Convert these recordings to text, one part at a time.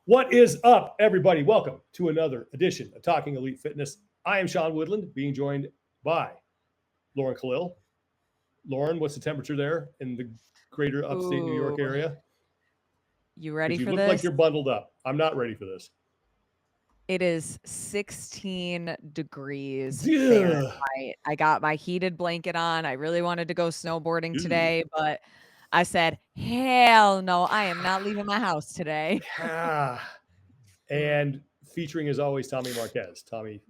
What is up, everybody? Welcome to another edition of Talking Elite Fitness. I am Sean Woodland, being joined by Lauren Khalil. Lauren, what's the temperature there in the greater upstate New York area? You ready for this? You look like you're bundled up. I'm not ready for this. It is 16 degrees Yeah. Fahrenheit. I got my heated blanket on. I really wanted to go snowboarding today, but I said, hell no, I am not leaving my house today. And featuring, as always, Tommy Marquez. Tommy,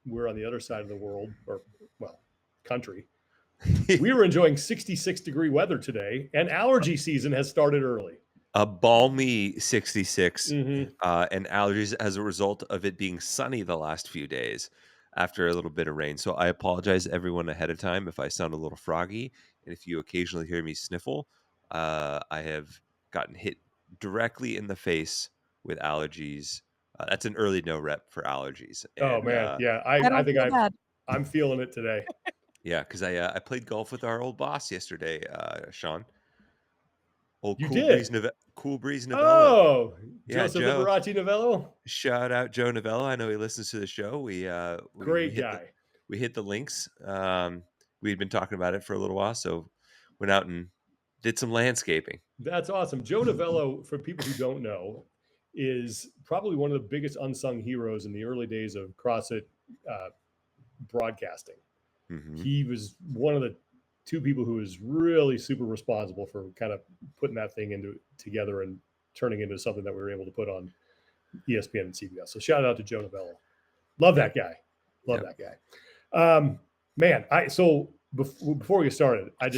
we're on the other side of the world, or, well, country. We were enjoying 66-degree weather today, and allergy season has started early. A balmy 66 Mhm. and allergies as a result of it being sunny the last few days after a little bit of rain. So I apologize everyone ahead of time if I sound a little froggy. And if you occasionally hear me sniffle, I have gotten hit directly in the face with allergies. That's an early no rep for allergies. Oh, man. Yeah, I don't think feel bad. I'm feeling it today. Yeah, because I played golf with our old boss yesterday, Sean. Old You Cool did? Breeze Novello. Oh, Yeah, Joseph Joe. Liberace Novello. Shout out Joe Novello. I know he listens to the show. We Great hit guy. we hit the links. We'd been talking about it for a little while, so went out and did some landscaping. That's awesome. Joe Novello, for people who don't know, is probably one of the biggest unsung heroes in the early days of CrossFit broadcasting. Mhm. He was one of the two people who was really super responsible for kind of putting that thing together and turning into something that we were able to put on ESPN and CBS. So shout out to Joe Novello. Love that guy. Love that guy. Man, before we get started, I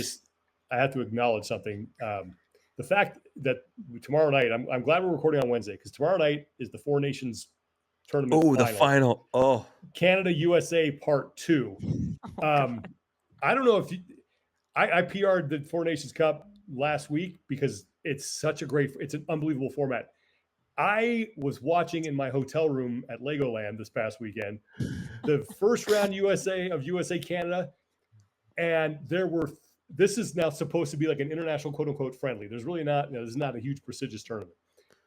have to acknowledge something. The fact that tomorrow night, I'm glad we're recording on Wednesday, because tomorrow night is the Four Nations tournament. Oh, the final. Oh, Canada USA Part 2. I don't know if I PR'd the Four Nations Cup last week because it's an unbelievable format. I was watching in my hotel room at Legoland this past weekend the first round USA Canada, and this is now supposed to be like an international quote unquote friendly. There's really not. This is not a huge prestigious tournament.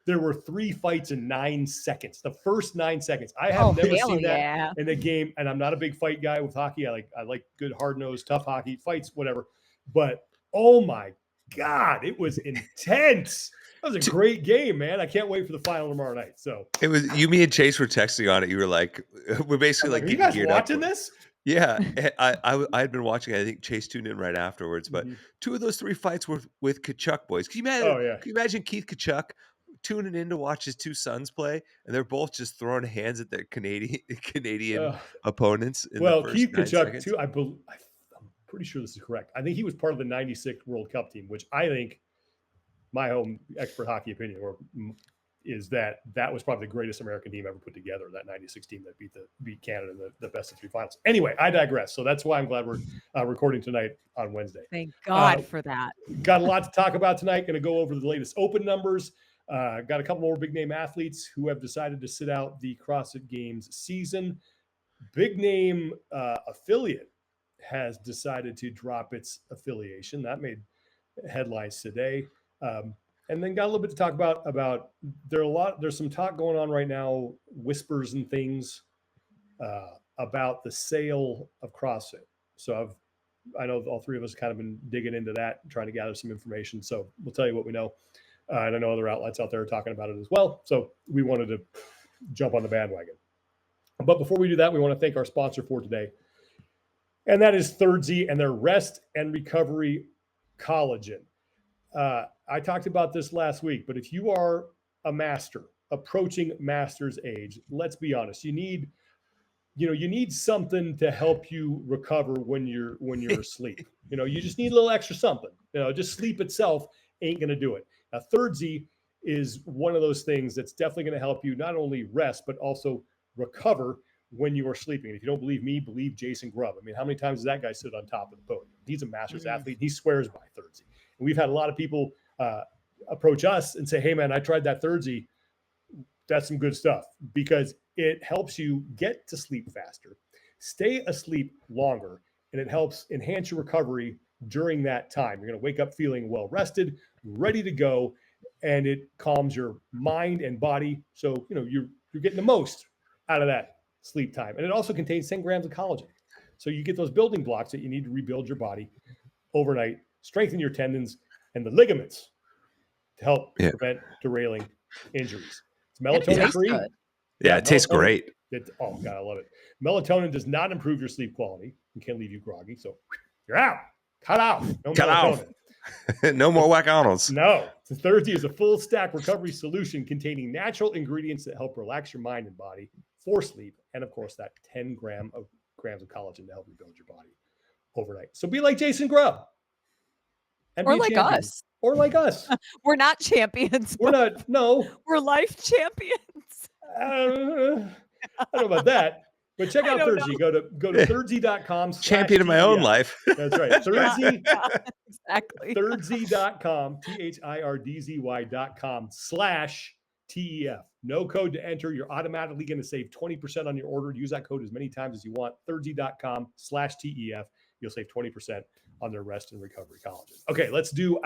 There were 3 fights in 9 seconds. The first 9 seconds. I have never seen that in a game, and I'm not a big fight guy with hockey. I like good hard-nosed, tough hockey, fights, whatever. But oh my God, it was intense. That was a great game, man. I can't wait for the final tomorrow night. So it was you, me, and Chase were texting on it. You were like, we're basically like, are you guys watching this? Yeah, I had been watching. I think Chase tuned in right afterwards. But 2 of those 3 fights were with Kachuk boys. Can you imagine Keith Kachuk tuning in to watch his 2 sons play, and they're both just throwing hands at their Canadian opponents? Keith Kachuk too. I'm pretty sure this is correct. I think he was part of the '96 World Cup team, which I think, my own expert hockey opinion, is that was probably the greatest American team ever put together. That '96 team that beat Canada in the best of 3 finals. Anyway, I digress. So that's why I'm glad we're recording tonight on Wednesday. Thank God for that. Got a lot to talk about tonight. Going to go over the latest open numbers. Got a couple more big name athletes who have decided to sit out the CrossFit Games season. Big name affiliate has decided to drop its affiliation. That made headlines today. And then got a little bit to talk about there's some talk going on right now, whispers and things about the sale of CrossFit. So I know all 3 of us kind of been digging into that, trying to gather some information. So we'll tell you what we know. And I know other outlets out there are talking about it as well. So we wanted to jump on the bandwagon. But before we do that, we want to thank our sponsor for today. And that is Thirdzy and their Rest and Recovery Collagen. I talked about this last week, but if you are a master approaching master's age, let's be honest, you need something to help you recover when you're asleep. You just need a little extra something. Just sleep itself ain't going to do it. Now, Thirdzy is one of those things that's definitely going to help you not only rest, but also recover when you are sleeping. If you don't believe me, believe Jason Grubb. I mean, how many times does that guy sit on top of the podium? He's a master's athlete. He swears by Thirdzy. And we've had a lot of people approach us and say, hey, man, I tried that Thirdzy. That's some good stuff, because it helps you get to sleep faster, stay asleep longer, and it helps enhance your recovery during that time. You're going to wake up feeling well rested, ready to go. and it calms your mind and body. So, you're getting the most out of that sleep time. And it also contains 10 grams of collagen. So you get those building blocks that you need to rebuild your body overnight, strengthen your tendons and the ligaments to help prevent derailing injuries. It's melatonin free. Yeah, it tastes great. Oh, God, I love it. Melatonin does not improve your sleep quality and can leave you groggy. So you're out. Cut out. No melatonin. No more whack-onals. No. Thirdzy is a full stack recovery solution containing natural ingredients that help relax your mind and body for sleep. And of course, that 10 grams of collagen to help rebuild your body overnight. So be like Jason Grubb. Or like us. Or like us. We're not champions. We're not. No. We're life champions. I don't know about that. But check out Thirdzy. Go to thirdzy.com. Champion of my own life. That's right. Thirdzy. Exactly. Thirdzy.com. THIRDZY.com/TEF. No code to enter. You're automatically going to save 20% on your order. Use that code as many times as you want. Thirdzy.com/TEF. You'll save 20% on their rest and recovery collagen. Okay, let's do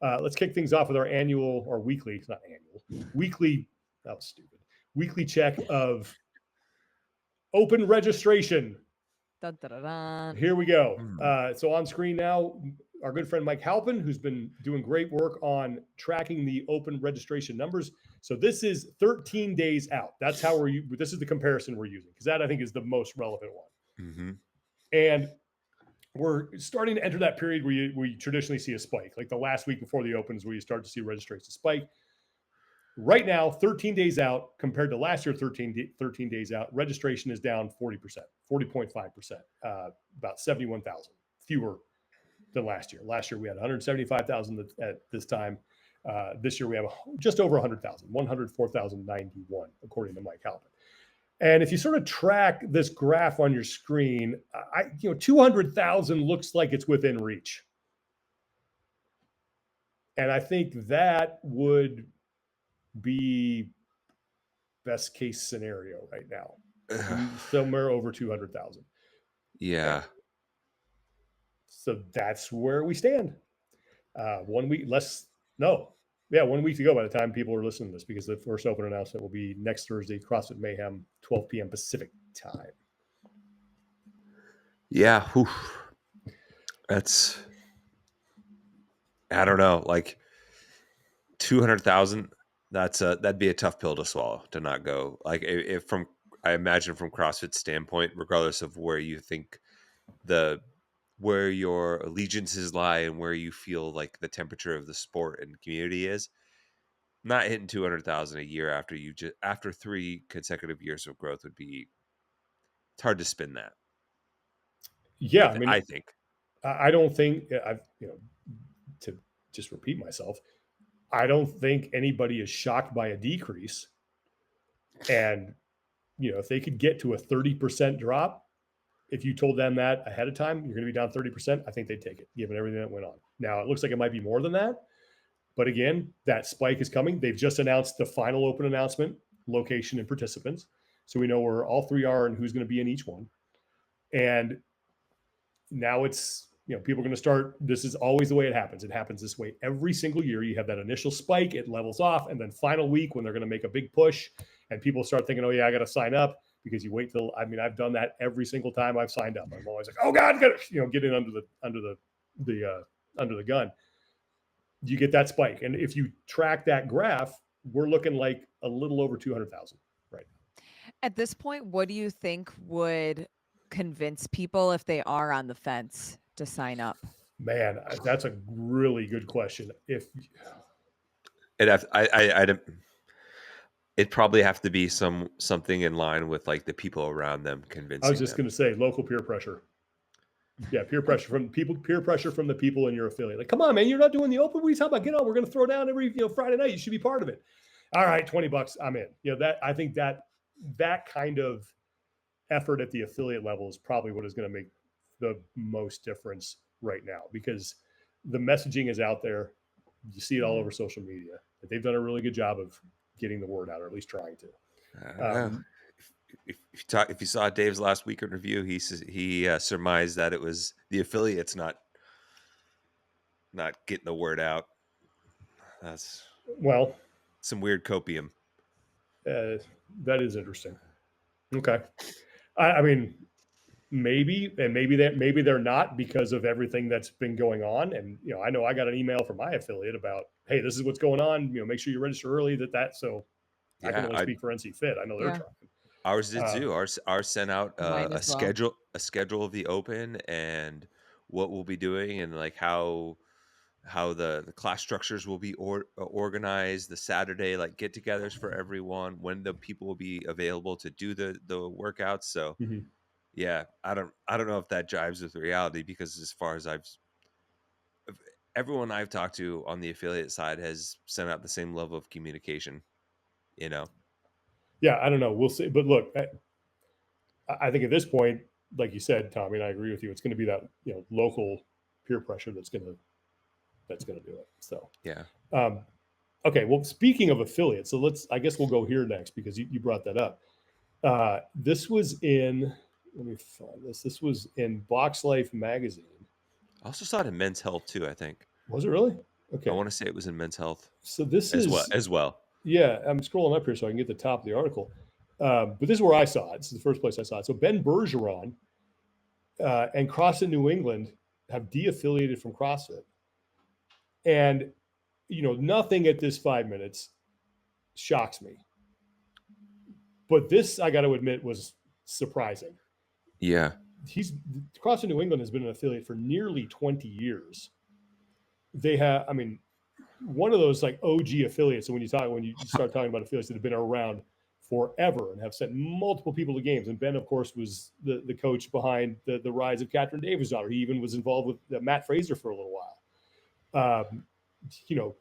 let's kick things off with our annual or weekly. It's not annual. Weekly. That was stupid. Weekly check of open registration. Dun, dun, dun, dun. Here we go. So on screen now, our good friend Mike Halpin, who's been doing great work on tracking the open registration numbers. So this is 13 days out. That's how this is the comparison we're using, because that I think is the most relevant one. Mm-hmm. And we're starting to enter that period where you traditionally see a spike, like the last week before the opens, where you start to see registration spike. Right now, 13 days out compared to last year, 13 days out, registration is down 40%, 40.5%, about 71,000 fewer than last year. Last year, we had 175,000 at this time. This year, we have just over 100,000, 104,091, according to Mike Halpin. And if you sort of track this graph on your screen, 200,000 looks like it's within reach. And I think that would be best case scenario right now, somewhere over 200,000. Yeah. So that's where we stand. 1 week one week to go by the time people are listening to this, because the first open announcement will be next Thursday, CrossFit Mayhem, 12 p.m. Pacific time. Yeah. Whew. I don't know, like 200,000. That'd be a tough pill to swallow, to not go. Like I imagine from CrossFit's standpoint, regardless of where you think where your allegiances lie and where you feel like the temperature of the sport and community is, not hitting 200,000 a year after 3 consecutive years of growth it's hard to spin that. Yeah. I think. I don't think to just repeat myself, I don't think anybody is shocked by a decrease. And, if they could get to a 30% drop, if you told them that ahead of time, you're going to be down 30%, I think they'd take it, given everything that went on. Now, it looks like it might be more than that. But again, that spike is coming. They've just announced the final open announcement, location and participants. So we know where all 3 are and who's going to be in each one. And now it's, people are going to start. This is always the way it happens. It happens this way every single year. You have that initial spike, it levels off, and then final week when they're going to make a big push and people start thinking, oh yeah, I got to sign up, because you wait till, I've done that every single time I've signed up. I'm always like, oh God, get in under the gun. You get that spike. And if you track that graph, we're looking like a little over 200,000 right now. At this point, what do you think would convince people, if they are on the fence, to sign up? Man, that's a really good question. It'd probably have to be something in line with like the people around them convincing. I was just going to say local peer pressure. Yeah, peer pressure from the people in your affiliate. Like, come on, man, you're not doing the open. What are you talking about? Get on. We're going to throw down every Friday night. You should be part of it. All right, $20, I'm in. I think that kind of effort at the affiliate level is probably what is going to make the most difference right now, because the messaging is out there. You see it all over social media. They've done a really good job of getting the word out, or at least trying to. If you saw Dave's last week in review, he surmised that it was the affiliates not getting the word out. Well, Some weird copium. that is interesting. Okay. I mean, maybe, and maybe they're not because of everything that's been going on. And I know I got an email from my affiliate about, hey, this is what's going on. Make sure you register early. So I can Yeah, only speak for NC Fit. I know they're Yeah, trying. ours did too. Ours sent out mine a as well. schedule of the open and what we'll be doing and like how the class structures will be organized, the Saturday like get-togethers for everyone, when the people will be available to do the workouts. So Mhm. yeah, I don't know if that jives with reality because as far as everyone I've talked to on the affiliate side has sent out the same level of communication, you know. Yeah, I don't know. We'll see. But look, I think at this point, like you said, Tommy, and I agree with you, it's going to be that local peer pressure that's going to do it. So Yeah. um, okay. Well, speaking of affiliates, so I guess we'll go here next because you brought that up. This was in. Let me find this. This was in Box Life magazine. I also saw it in Men's Health too, I think. Was it really? I Okay. want to say it was in Men's Health So this as well is as well. Yeah. I'm scrolling up here so I can get the top of the article. But this is where I saw it. This is the first place I saw it. So Ben Bergeron and CrossFit New England have de-affiliated from CrossFit, and nothing at this 5 minutes shocks me, but this I got to admit was surprising. Yeah. CrossFit New England has been an affiliate for nearly 20 years. They have, I mean, one of those like OG affiliates. So when you start talking about affiliates that have been around forever and have sent multiple people to games, and Ben, of course, was the coach behind the rise of Catherine Davis' daughter. He even was involved with Matt Fraser for a little while. You know,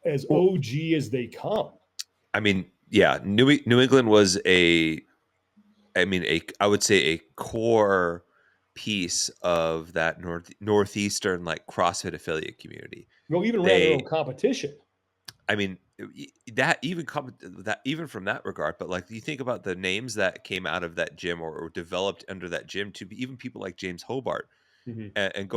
as Well, OG as they come. I mean, yeah, New England was I would say a core piece of that northeastern like CrossFit affiliate community. Even ran their They own competition. I mean, that even from that regard, but like you think about the names that came out of that gym or developed under that gym to be even people like James Hobart Mm-hmm. and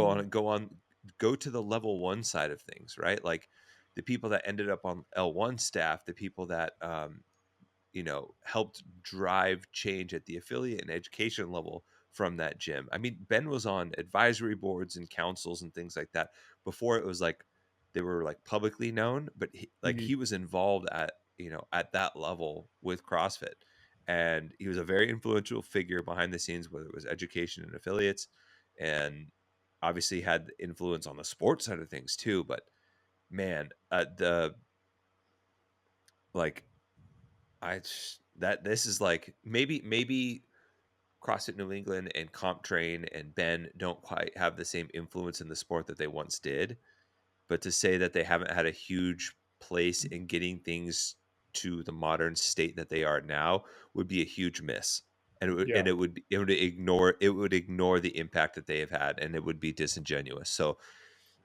go to the level one side of things, right? Like the people that ended up on L1 staff, the people that helped drive change at the affiliate and education level from that gym. I mean, Ben was on advisory boards and councils and things like that before it was like they were like publicly known, but Mm-hmm. he was involved at at that level with CrossFit, and he was a very influential figure behind the scenes, whether it was education and affiliates, and obviously had influence on the sports side of things too. But man, the like that this is like maybe CrossFit New England and Comp Train and Ben don't quite have the same influence in the sport that they once did, but to say that they haven't had a huge place in getting things to the modern state that they are now would be a huge miss. And Yeah. it would ignore the impact that they have had, and it would be disingenuous. So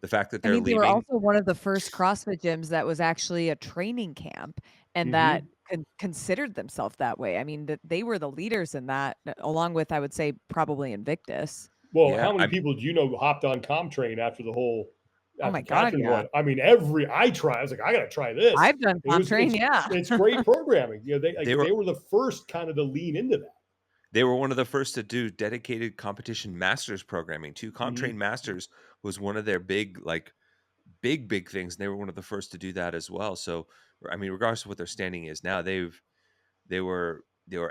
the fact that I they're mean, they were leaving, also one of the first CrossFit gyms that was actually a training camp and that Mm-hmm. considered themselves that way. I mean, that they were the leaders in that, along with, I would say, probably Invictus. Well, yeah, how many people do you know hopped on Comtrain Oh my after God, Catherine yeah. won? I mean, I was like, I got to try this. I've done comp train, yeah. It's great programming. they were They were the first kind of to lean into that. They were one of the first to do dedicated competition masters programming too. Mm-hmm. CompTrain Masters was one of their big things. And they were one of the first to do that as well. So I mean, regardless of what their standing is now, they were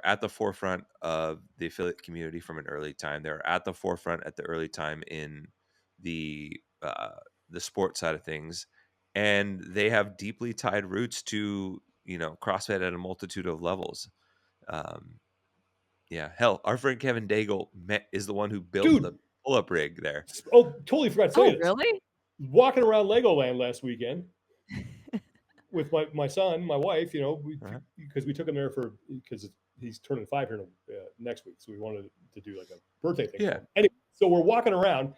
at the forefront of the affiliate community from an early time. They were at the forefront at the early time in the sport side of things, and they have deeply tied roots to CrossFit at a multitude of levels. Um, yeah, hell, our friend Kevin Daigle is the one who built the Dude, pull-up rig there. oh, totally forgot to tell you Oh, this. really? Walking around Legoland last weekend with my son, my wife, Uh-huh. because we took him there because he's turning 5 here next week, so we wanted to do like a birthday thing for Yeah. him. Anyway, so we're walking around,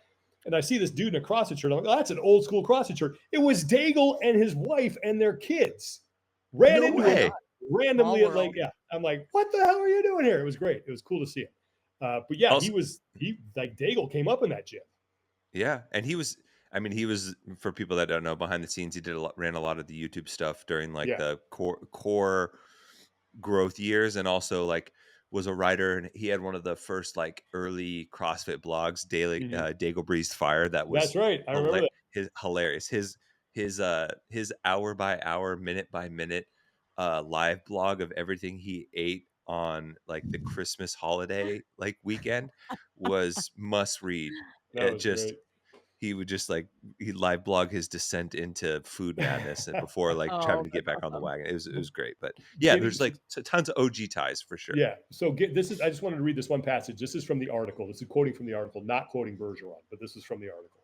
and I see this dude in a CrossFit shirt. I'm like, oh, that's an old school CrossFit shirt. It was Daigle and his wife and their kids ran No into him way. randomly Small at like, world. yeah. I'm like, what the hell are you doing here? It was great. It was cool to see him. But yeah, Also, he like Daigle came up in that gym. yeah, and I mean, he was, for people that don't know, behind the scenes, he ran a lot of the YouTube stuff during like Yeah. the core growth years, and also like was a writer, and he had one of the first like early CrossFit blogs, Daily Mhm. Dago Breezed Fire, that That's was right. I remember that. hilarious. His hour by hour, minute by minute live blog of everything he ate on like the Christmas holiday like weekend was must read. That It was just great. he would just like he live blog his descent into food madness and before like having Oh, to get that's back on the awesome. wagon. It was great. But yeah, Getting there's like tons of OG ties for sure. Yeah. So this is, I just wanted to read this one passage. This is from the article. This is quoting from the article, not quoting Bergeron, but this is from the article.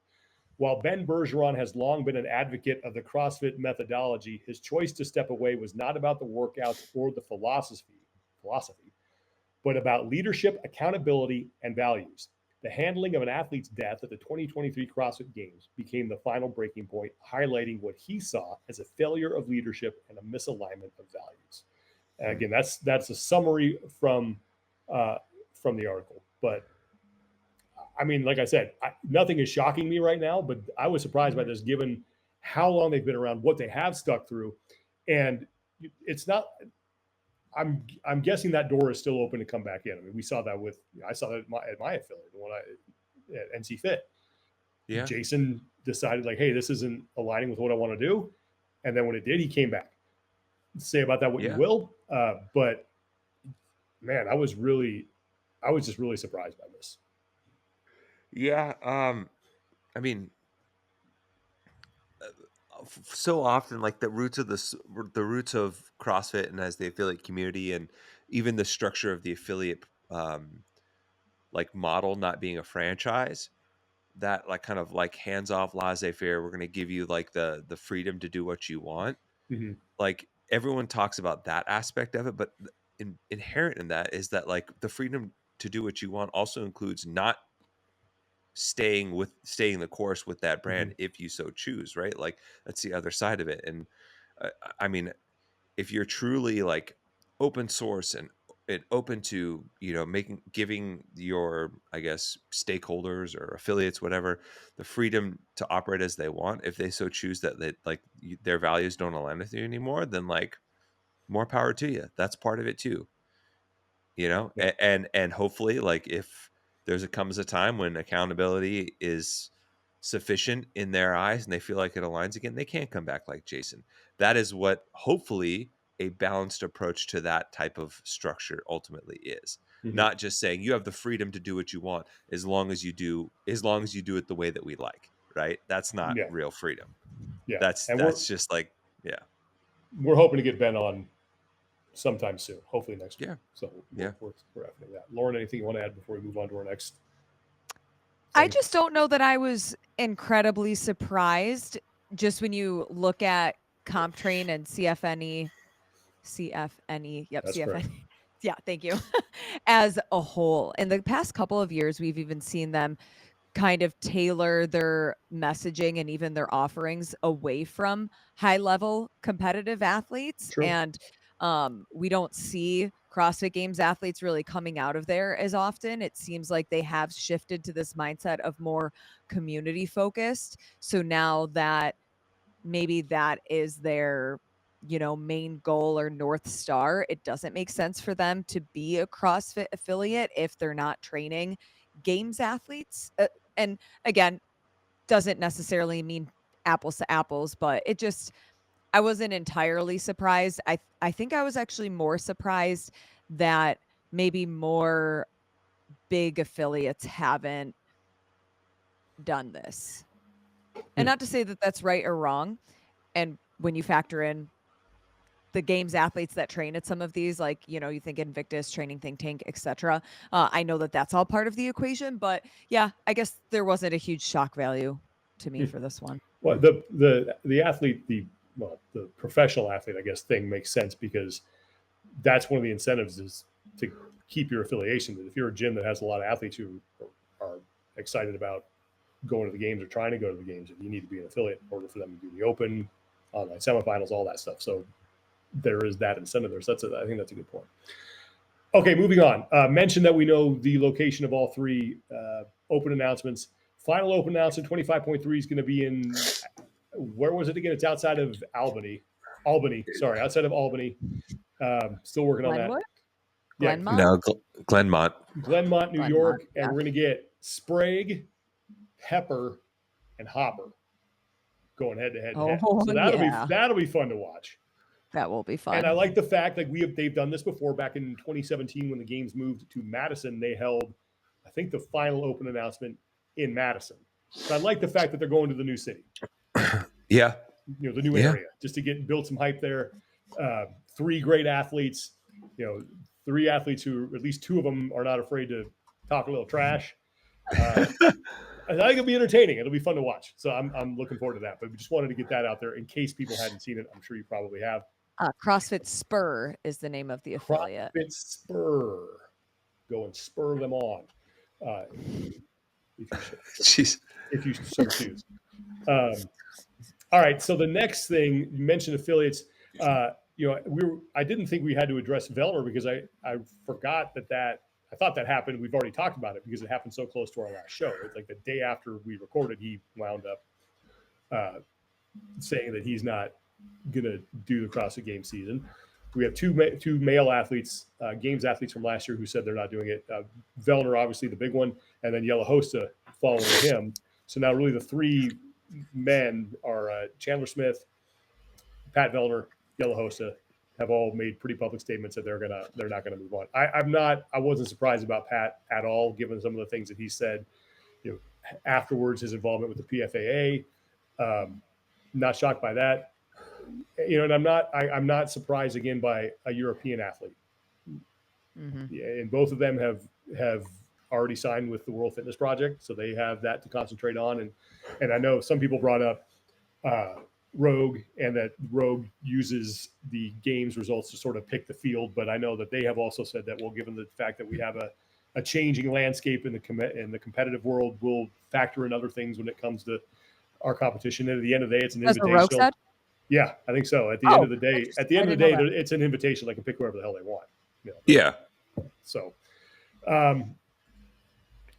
While Ben Bergeron has long been an advocate of the CrossFit methodology, his choice to step away was not about the workouts or the philosophy, but about leadership, accountability, and values. The handling of an athlete's death at the 2023 CrossFit Games became the final breaking point, highlighting what he saw as a failure of leadership and a misalignment of values. Again, that's a summary from the article. But I mean, like I said, nothing is shocking me right now. But I was surprised by this, given how long they've been around, what they have stuck through, and it's not. I'm guessing that door is still open to come back in. I mean, we saw that I saw that at my affiliate when at NC Fit. Yeah. Jason decided like, hey, this isn't aligning with what I want to do, and then when it did, he came back. Say about that what you will, but man, I was just really surprised by this. Yeah. I mean, so often like the roots of the roots of CrossFit and as the affiliate community and even the structure of the affiliate like model not being a franchise, that like kind of like hands off laissez-faire, we're going to give you like the freedom to do what you want. Mm-hmm. Like everyone talks about that aspect of it, but inherent in that is that like the freedom to do what you want also includes not staying the course with that Mm-hmm. brand if you so choose, right? Like that's the other side of it. And I mean, if you're truly like open source and open to, you know, giving your, I guess, stakeholders or affiliates, whatever, the freedom to operate as they want, if they so choose that they like their values don't align with you anymore, then like more power to you. That's part of it too, you know. Yeah. And hopefully like if comes a time when accountability is sufficient in their eyes and they feel like it aligns again, they can't come back like Jason. That is what hopefully a balanced approach to that type of structure ultimately is. Mm-hmm. Not just saying you have the freedom to do what you want as long as you do it the way that we like, right? That's not Yeah. real freedom. Yeah. And That's just like, yeah. we're hoping to get Ben on sometime soon, hopefully next week. Yeah. So Yeah. we're after that. Lauren, anything you want to add before we move on to our next I thing? just don't know that I was incredibly surprised just when you look at CompTrain and CFNE. Yep, That's CFNE. correct. Yeah, thank you. As a whole. In the past couple of years, we've even seen them kind of tailor their messaging and even their offerings away from high level competitive athletes. True. And we don't see CrossFit Games athletes really coming out of there as often. It seems like they have shifted to this mindset of more community focused. So now that maybe that is their, you know, main goal or North Star, it doesn't make sense for them to be a CrossFit affiliate if they're not training games athletes. And again, doesn't necessarily mean apples to apples, but it just, I wasn't entirely surprised. I think I was actually more surprised that maybe more big affiliates haven't done this. And not to say that that's right or wrong. And when you factor in the games athletes that train at some of these, like, you know, you think Invictus, Training Think Tank, etc. I know that that's all part of the equation, but yeah, I guess there wasn't a huge shock value to me for this one. Well, the athlete, the professional athlete, I guess, thing makes sense because that's one of the incentives is to keep your affiliation. If you're a gym that has a lot of athletes who are excited about going to the games or trying to go to the games, you need to be an affiliate in order for them to do the open, online semifinals, all that stuff. So there is that incentive there. So I think that's a good point. Okay, moving on. Mention that we know the location of all three open announcements. Final open announcement, 25.3 is going to be in, where was it again? It's outside of Albany. Outside of Albany. Still working on that. Glenwood? Yeah, Glenmont? No, Glenmont. Glenmont, New Glenmont, York, yeah. and we're going to get Sprague, Pepper, and Hopper going head to head. Oh, So yeah. that'll be fun to watch. That will be fun. And I like the fact that they've done this before. Back in 2017, when the games moved to Madison, they held, I think, the final open announcement in Madison. So I like the fact that they're going to the new city. Yeah. The new area, just to build some hype there. 3 great athletes, 3 athletes who, at least 2 of them, are not afraid to talk a little trash. I think it'll be entertaining. It'll be fun to watch. So I'm looking forward to that. But we just wanted to get that out there in case people hadn't seen it. I'm sure you probably have. CrossFit Spur is the name of the affiliate. CrossFit Spur. Go and spur them on. If you so choose. All right. So the next thing, you mentioned affiliates. I didn't think we had to address Vellner because I forgot that I thought that happened. We've already talked about it because it happened so close to our last show. It's like the day after we recorded, he wound up saying that he's not going to do the CrossFit Games season. We have two male athletes, Games athletes from last year, who said they're not doing it. Vellner, obviously the big one, and then Jelle Hosta following him. So now really the 3 men are Chandler Smith, Pat Vellner, Jelle Hosta, have all made pretty public statements that they're not gonna move on. I wasn't surprised about Pat at all, given some of the things that he said. Afterwards, his involvement with the PFAA. Not shocked by that. And I'm not surprised again by a European athlete. Mm-hmm. And both of them have already signed with the World Fitness Project, so they have that to concentrate on. And I know some people brought up Rogue, and that Rogue uses the games results to sort of pick the field, but I know that they have also said that, well, given the fact that we have a changing landscape in the competitive world, we'll factor in other things when it comes to our competition. And at the end of the day, it's an invitational. Yeah, I think so. At the end of the day, it's an invitation. They can pick whoever the hell they want. Yeah. So,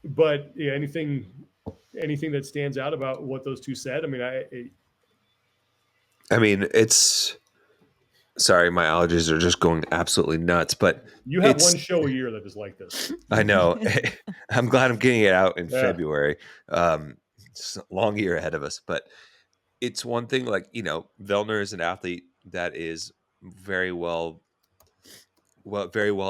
but yeah, anything that stands out about what those 2 said? I mean, it's, sorry, my allergies are just going absolutely nuts, but you have one show a year that is like this. I know. I'm glad I'm getting it out in February. It's a long year ahead of us, but it's one thing, like, Vellner is an athlete that is very well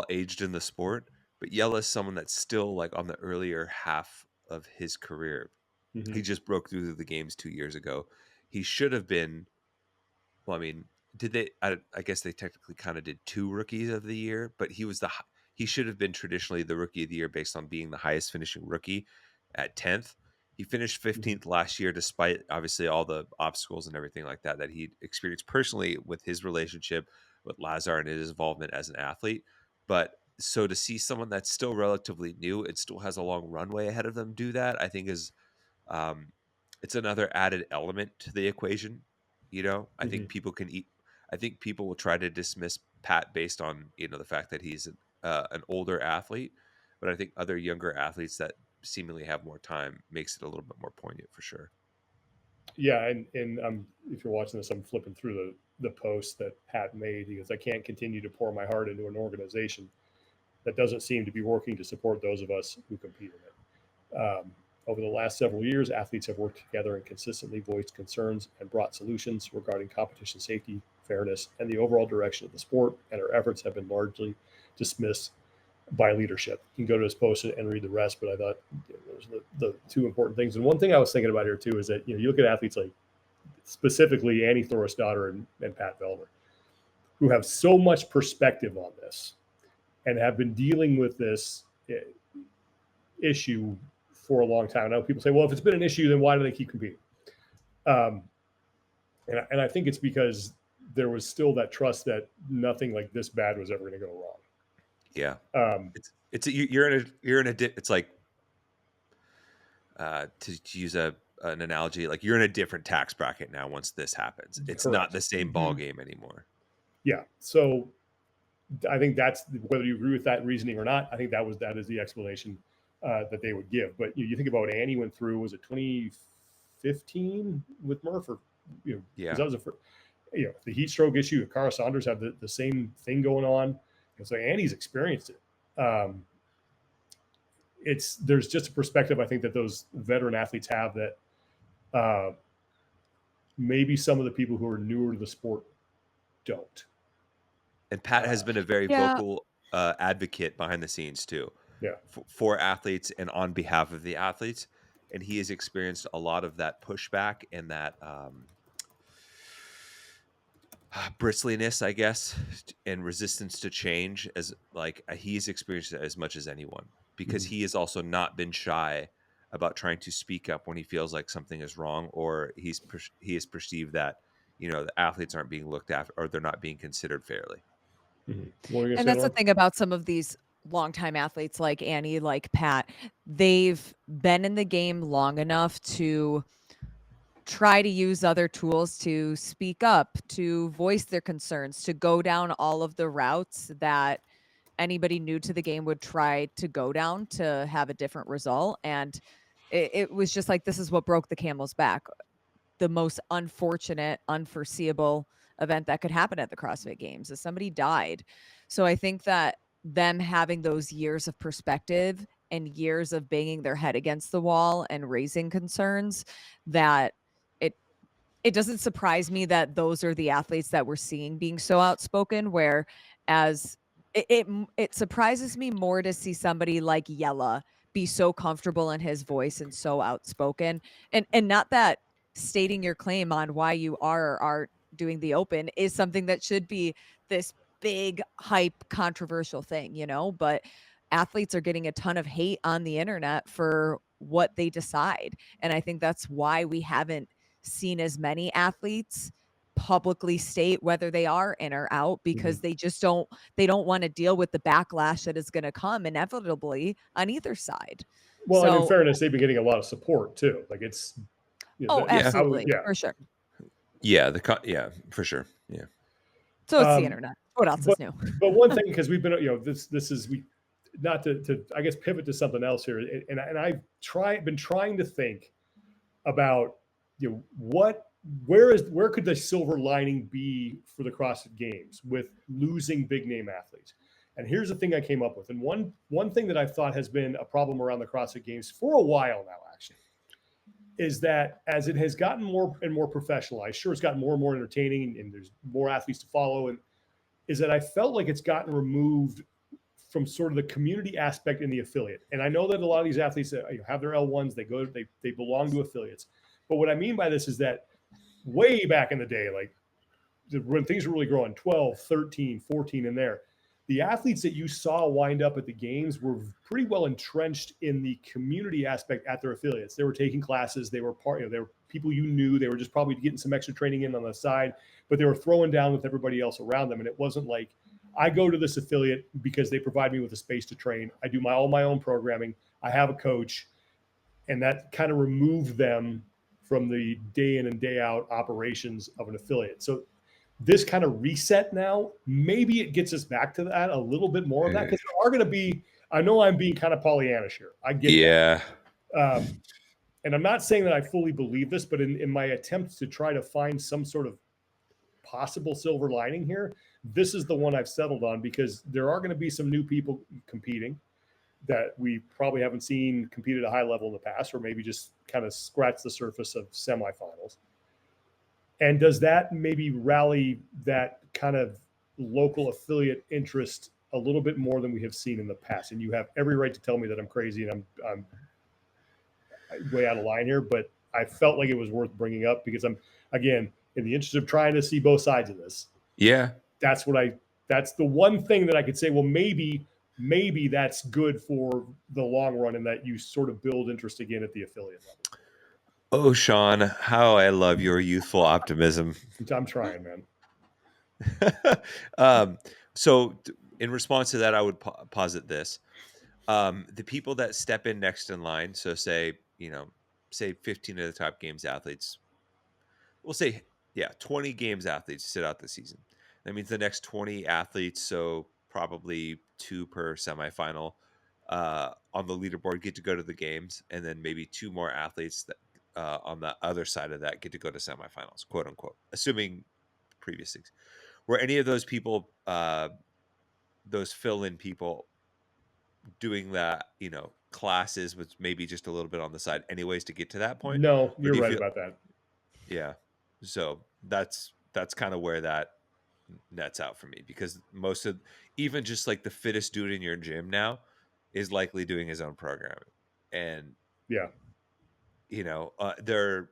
aged in the sport, but Jelle is someone that's still like on the earlier half of his career. Mm-hmm. He just broke through the games 2 years ago. He should have been, well, I mean, I guess they technically kind of did 2 rookies of the year, but he should have been traditionally the rookie of the year based on being the highest finishing rookie at 10th. He finished 15th last year, despite obviously all the obstacles and everything like that he experienced personally with his relationship with Lazar and his involvement as an athlete. But so to see someone that's still relatively new, it still has a long runway ahead of them do that, I think is it's another added element to the equation. I think people will try to dismiss Pat based on the fact that he's an older athlete, but I think other younger athletes that seemingly have more time makes it a little bit more poignant for sure. Yeah, and if you're watching this, I'm flipping through the post that Pat made. He goes, "I can't continue to pour my heart into an organization that doesn't seem to be working to support those of us who compete in it. Over the last several years, athletes have worked together and consistently voiced concerns and brought solutions regarding competition safety, fairness, and the overall direction of the sport, and our efforts have been largely dismissed by leadership." You can go to his post and read the rest, but I thought those are the 2 important things. And one thing I was thinking about here too is that you look at athletes like specifically Annie Thorisdottir and Pat Vellner, who have so much perspective on this and have been dealing with this issue for a long time. I know people say, well, if it's been an issue, then why do they keep competing? And I think it's because there was still that trust that nothing like this bad was ever going to go wrong. Yeah. You're in a it's like to use an analogy, like you're in a different tax bracket now once this happens. It's Correct. not the same ball game anymore. Yeah. So I think that's, whether you agree with that reasoning or not, I think that is the explanation that they would give. But you think about what Annie went through. Was it 2015 with Murph, or because Yeah. that was the heat stroke issue. Cara Saunders had the same thing going on, and so Annie's experienced it. There's just a perspective I think that those veteran athletes have that maybe some of the people who are newer to the sport don't. And Pat has been a very Yeah. vocal advocate behind the scenes too, Yeah. for athletes and on behalf of the athletes. And he has experienced a lot of that pushback and that bristliness, I guess, and resistance to change, as like he's experienced it as much as anyone, because he has also not been shy about trying to speak up when he feels like something is wrong, or he is perceived that the athletes aren't being looked after or they're not being considered fairly. And that's the thing about some of these longtime athletes like Annie, like Pat. They've been in the game long enough to try to use other tools to speak up, to voice their concerns, to go down all of the routes that anybody new to the game would try to go down to have a different result. And it was just like, this is what broke the camel's back. The most unfortunate, unforeseeable event that could happen at the CrossFit Games is somebody died. So I think that them having those years of perspective and years of banging their head against the wall and raising concerns, that it doesn't surprise me that those are the athletes that we're seeing being so outspoken, whereas it surprises me more to see somebody like Jelle be so comfortable in his voice and so outspoken. And not that stating your claim on why you are or aren't doing the open is something that should be this big hype controversial thing, but athletes are getting a ton of hate on the internet for what they decide. And I think that's why we haven't seen as many athletes publicly state whether they are in or out, because they don't want to deal with the backlash that is going to come inevitably on either side. Well, and in fairness, they've been getting a lot of support too. Like it's absolutely, for sure. Yeah, for sure. Yeah. So it's the internet. What else is new? But one thing, because we've been, this is not to I guess pivot to something else here, and I've been trying to think about where could the silver lining be for the CrossFit Games with losing big name athletes. And here's the thing I came up with. And one thing that I've thought has been a problem around the CrossFit Games for a while now, actually, is that as it has gotten more and more professionalized, sure, it's gotten more and more entertaining and there's more athletes to follow, and is that I felt like it's gotten removed from sort of the community aspect in the affiliate. And I know that a lot of these athletes have their L1s, they belong to affiliates. But what I mean by this is that way back in the day, like when things were really growing, 12, 13, 14 in there, the athletes that you saw wind up at the games were pretty well entrenched in the community aspect at their affiliates. They were taking classes. They were they were people you knew. They were just probably getting some extra training in on the side, but they were throwing down with everybody else around them. And it wasn't like, I go to this affiliate because they provide me with a space to train. I do all my own programming. I have a coach, and that kind of removed them from the day in and day out operations of an affiliate. So this kind of reset now, maybe it gets us back to that a little bit more of that, because there are going to be, I know I'm being kind of Pollyannish here. I get that. And I'm not saying that I fully believe this, but in my attempts to try to find some sort of possible silver lining here, this is the one I've settled on, because there are going to be some new people competing that we probably haven't seen compete at a high level in the past, or maybe just kind of scratch the surface of semifinals. And does that maybe rally that kind of local affiliate interest a little bit more than we have seen in the past? And you have every right to tell me that I'm crazy and I'm way out of line here, but I felt like it was worth bringing up, because I'm, again, in the interest of trying to see both sides of this. Yeah. That's the one thing that I could say, well, maybe that's good for the long run, and that you sort of build interest again at the affiliate level. Oh, Sean, how I love your youthful optimism. I'm trying, man. So in response to that, I would posit this. The people that step in next in line, so say 15 of the top games athletes, we'll say, 20 games athletes sit out the season. That means the next 20 athletes, so probably 2 per semifinal, on the leaderboard get to go to the games, and then maybe 2 more athletes that on the other side of that get to go to semifinals, quote unquote, assuming previous things. Were any of those people, those fill-in people, doing that, classes with maybe just a little bit on the side anyways to get to that point? No, Or you're do you right feel, about that. yeah. So that's kind of where that nets out for me, because most of, even just like the fittest dude in your gym now is likely doing his own programming. And, Yeah. there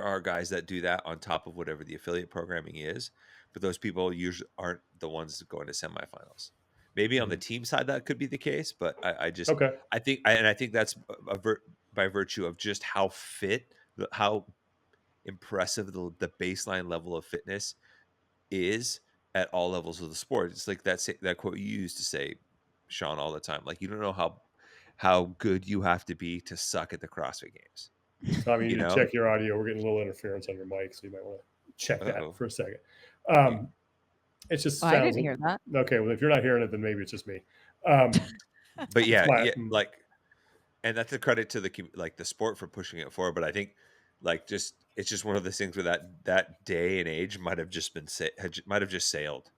are guys that do that on top of whatever the affiliate programming is, but those people usually aren't the ones going to semifinals. Maybe on the team side that could be the case, but Okay. I think that's by virtue of just how fit, how impressive the baseline level of fitness is at all levels of the sport. It's like that quote you used to say, Sean, all the time. Like, you don't know how good you have to be to suck at the CrossFit Games. Tom, you You need to know? check your audio. We're getting a little interference on your mic, so you might want to check that Uh-oh. for a second. Yeah. It just I sounds didn't hear that. okay. Well, if you're not hearing it, then maybe it's just me. But yeah, my- like, and that's a credit to the sport for pushing it forward. But I think it's just one of those things where that day and age might have just might have just sailed,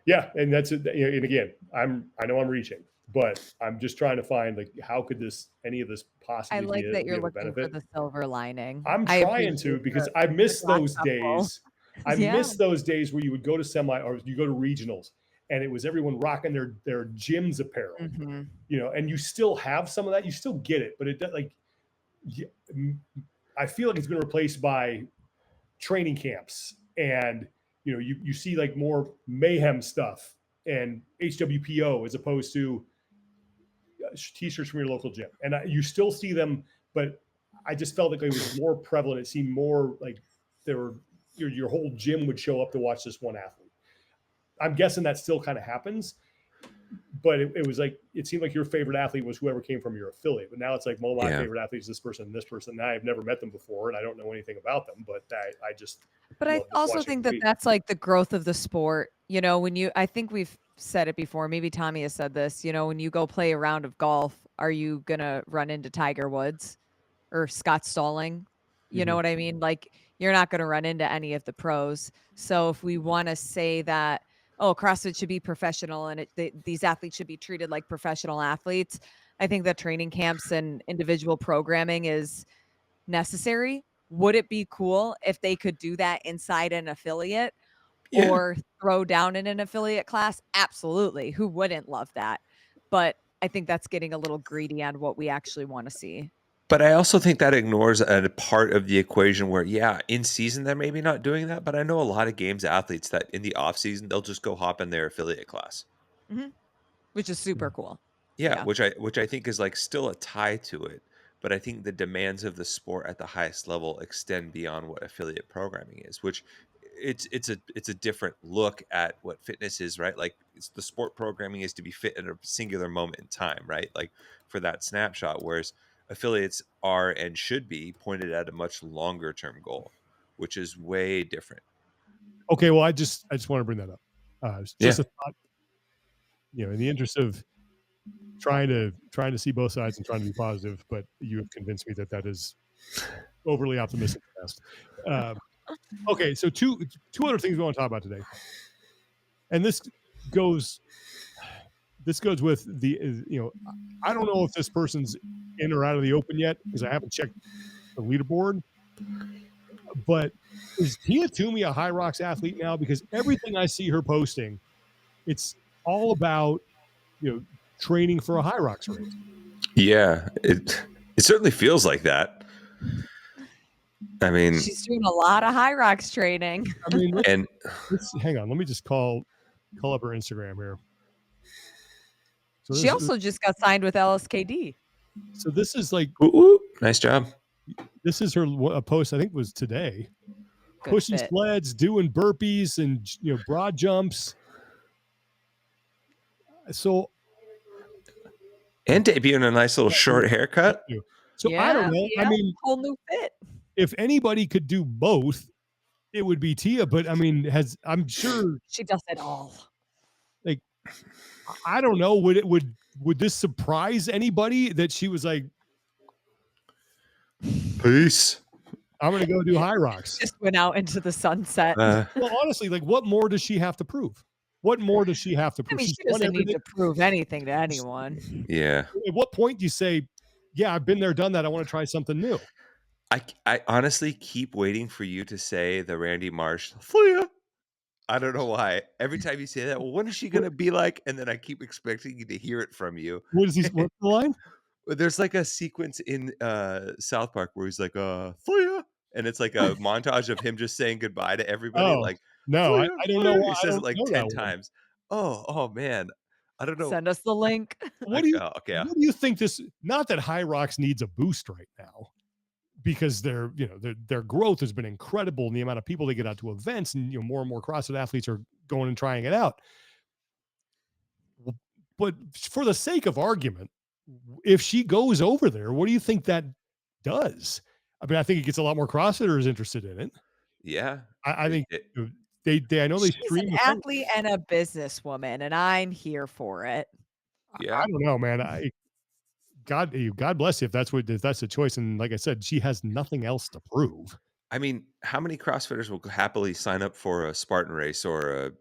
Yeah, and that's it. And again, I know I'm reaching, but I'm just trying to find like how could any of this I possibly like that be you're of a looking for benefit? the silver lining. I'm I trying appreciate to, because the I miss glass those half full. days. I Yeah. miss those days where you would go to or you go to regionals, and it was everyone rocking their gyms apparel, Mhm. and you still have some of that. You still get it, but I feel like it's been replaced by training camps, and you see like more mayhem stuff and HWPO as opposed to t-shirts from your local gym, and you still see them, but I just felt like it was more prevalent. It seemed more like there were your whole gym would show up to watch this one athlete. I'm guessing that still kind of happens, but it was like it seemed like your favorite athlete was whoever came from your affiliate. But now it's like, well, my favorite athlete is this person and this person. Now I've never met them before, and I don't know anything about them, but I just. But I also think that that's like the growth of the sport. I think we've said it before. Maybe Tommy has said this. When you go play a round of golf, are you gonna run into Tiger Woods or Scott Stalling? You know what I mean? Like, you're not going to run into any of the pros. So if we want to say that, CrossFit should be professional and these athletes should be treated like professional athletes, I think that training camps and individual programming is necessary. Would it be cool if they could do that inside an affiliate or throw down in an affiliate class? Absolutely. Who wouldn't love that? But I think that's getting a little greedy on what we actually want to see. But I also think that ignores a part of the equation where, in season, they're maybe not doing that. But I know a lot of games athletes that in the off season, they'll just go hop in their affiliate class. Mm-hmm. Which is super cool. Yeah, which I think is like still a tie to it. But I think the demands of the sport at the highest level extend beyond what affiliate programming is, which it's a different look at what fitness is, right? Like, it's the sport programming is to be fit at a singular moment in time, right? Like, for that snapshot, whereas affiliates are and should be pointed at a much longer term goal, which is way different. Okay, well, I just want to bring that up. It's just a thought, in the interest of trying to see both sides and trying to be positive, but you have convinced me that is overly optimistic. Okay, so two other things we want to talk about today, and this goes with the I don't know if this person's in or out of the open yet because I haven't checked the leaderboard, but is Toomey a Hyrox athlete now? Because everything I see her posting, it's all about training for a Hyrox race. Yeah, it certainly feels like that. I mean, she's doing a lot of Hyrox training. I mean, let's hang on. Let me just call up her Instagram here. So she also just got signed with LSKD. So this is like, nice job. This is her post. I think was today. Good pushing fit. sleds, doing burpees, and broad jumps. So, and debuting a nice little short haircut. So I don't know. I mean, whole new fit. If anybody could do both, it would be Tia. But I mean, I'm sure she does it all. Like, I don't know. Would would this surprise anybody that she was like, Peace. I'm going to go do Hyrox? Just went out into the sunset. Well, honestly, like, what more does she have to prove? What more does she have to I prove? mean, She's she won doesn't need everything. to prove anything to anyone. Yeah. At what point do you say, yeah, I've been there, done that. I want to try something new? I honestly keep waiting for you to say the Randy Marsh, Flea. I don't know why. Every time you say that, well, when is she What, gonna be like? And then I keep expecting you to hear it from you. what is he? What's the line? But there's like a sequence in South Park where he's like, Flea. And it's like a montage of him just saying goodbye to everybody, Oh, like, no, Flea, I don't know Flea. why. He I says it don't like know that 10 one. times. Oh man. I don't know. Send us the link. What do you, Okay. what do you think this, not that Hyrox needs a boost right now, because their growth has been incredible and the amount of people they get out to events, and more and more CrossFit athletes are going and trying it out. But for the sake of argument, if she goes over there, what do you think that does? I mean, I think it gets a lot more CrossFitters interested in it. Yeah. I think It- I know they She's an stream. athlete and a businesswoman, and I'm here for it. yeah. I don't know, man. God bless you if that's the choice. And like I said, she has nothing else to prove. I mean, how many CrossFitters will happily sign up for a Spartan race or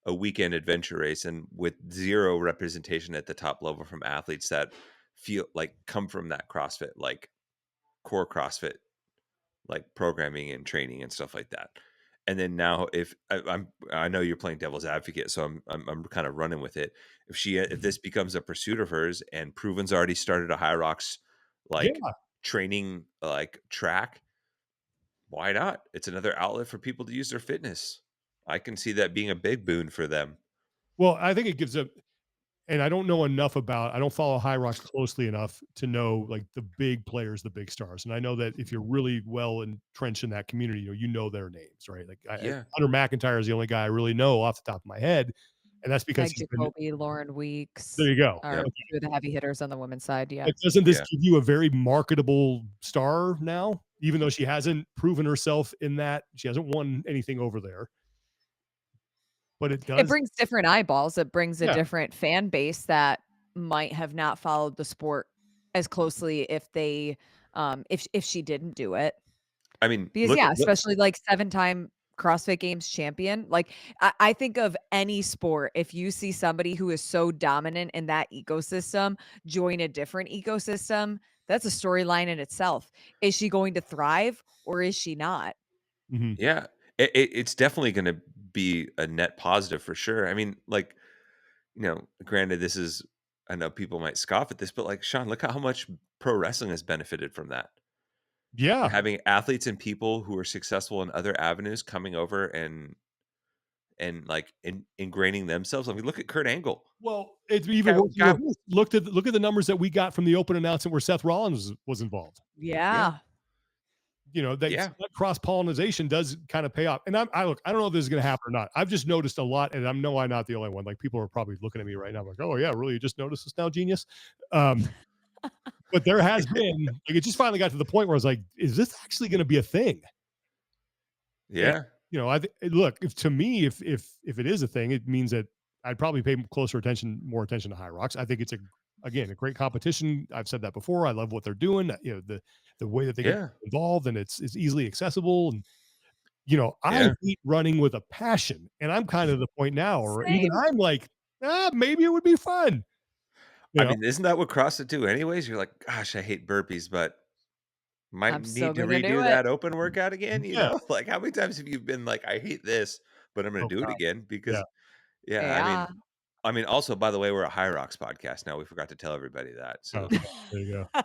a weekend adventure race and with zero representation at the top level from athletes that feel like come from that CrossFit, like core CrossFit, like programming and training and stuff like that. And then now, if I know you're playing devil's advocate, so I'm kind of running with it. If this becomes a pursuit of hers and Proven's already started a Hyrox Yeah. like training like track, why not? It's another outlet for people to use their fitness. I can see that being a big boon for them. Well, I think it gives and I don't know enough I don't follow Hyrox closely enough to know like the big players, the big stars. And I know that if you're really well entrenched in that community, you know their names, right? Like Yeah. Hunter McIntyre is the only guy I really know off the top of my head. And that's because Meg he's been, Jacoby, Lauren there Weeks you go. are Yep. two of the heavy hitters on the women's side. Yeah. Like, doesn't this Yeah. give you a very marketable star now, even though she hasn't proven herself in that? She hasn't won anything over there, but it It does. brings different eyeballs. It brings a Yeah. different fan base that might have not followed the sport as closely if they if she didn't do it. I mean, Because yeah, especially like 7-time CrossFit Games champion. Like I think of any sport, if you see somebody who is so dominant in that ecosystem join a different ecosystem, that's a storyline in itself. Is she going to thrive or is she not? Mhm. yeah, it's definitely going to be a net positive for sure. I mean, like, granted, I know people might scoff at this, but like, Sean, look at how much pro wrestling has benefited from that. From Yeah. having athletes and people who are successful in other avenues coming over and like ingraining themselves. I mean, look at Kurt Angle. Well, it's even worse. Guy, Look at the numbers that we got from the open announcement where Seth Rollins was involved. yeah, Yeah. yeah, That cross pollination does kind of pay off. And I look, I don't know if this is going to happen or not. I've just noticed a lot, and I'm not the only one. Like, people are probably looking at me right now, like, "Oh yeah, really? You just noticed this now, genius?" But there has been, like, it just finally got to the point where I was like, "Is this actually going to be a thing?" And yeah, look, if to me, if it is a thing, it means that I'd probably pay more attention to Hyrox. I think it's a great competition. I've said that before. I love what they're doing. The way that they get yeah, involved, and it's easily accessible. And I yeah. hate running with a passion, and I'm kind of the point now, or even Same. I'm like, maybe it would be fun. You I know, mean, isn't that what CrossFit do anyways? You're like, gosh, I hate burpees, but might I'm still need to gonna do redo it. that open workout again, yeah. Like, how many times have you been like, I hate this, but I'm gonna Oh do it God, again yeah. because yeah, Yeah. also, by the way, we're a Hyrox podcast now. We forgot to tell everybody that. Oh, So there you go.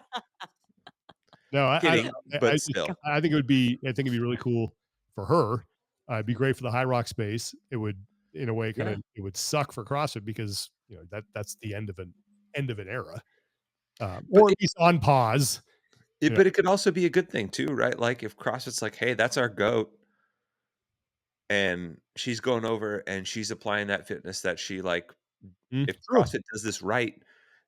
No, kidding, but still. I think it'd be really cool for her. It'd be great for the high rock space. It would, in a way, Yeah. it would suck for CrossFit because that's the end of an era, But or at least on pause. You know, but it could also be a good thing too, right? Like if CrossFit's like, hey, that's our goat, and she's going over and she's applying that fitness that she like. If true. CrossFit does this right,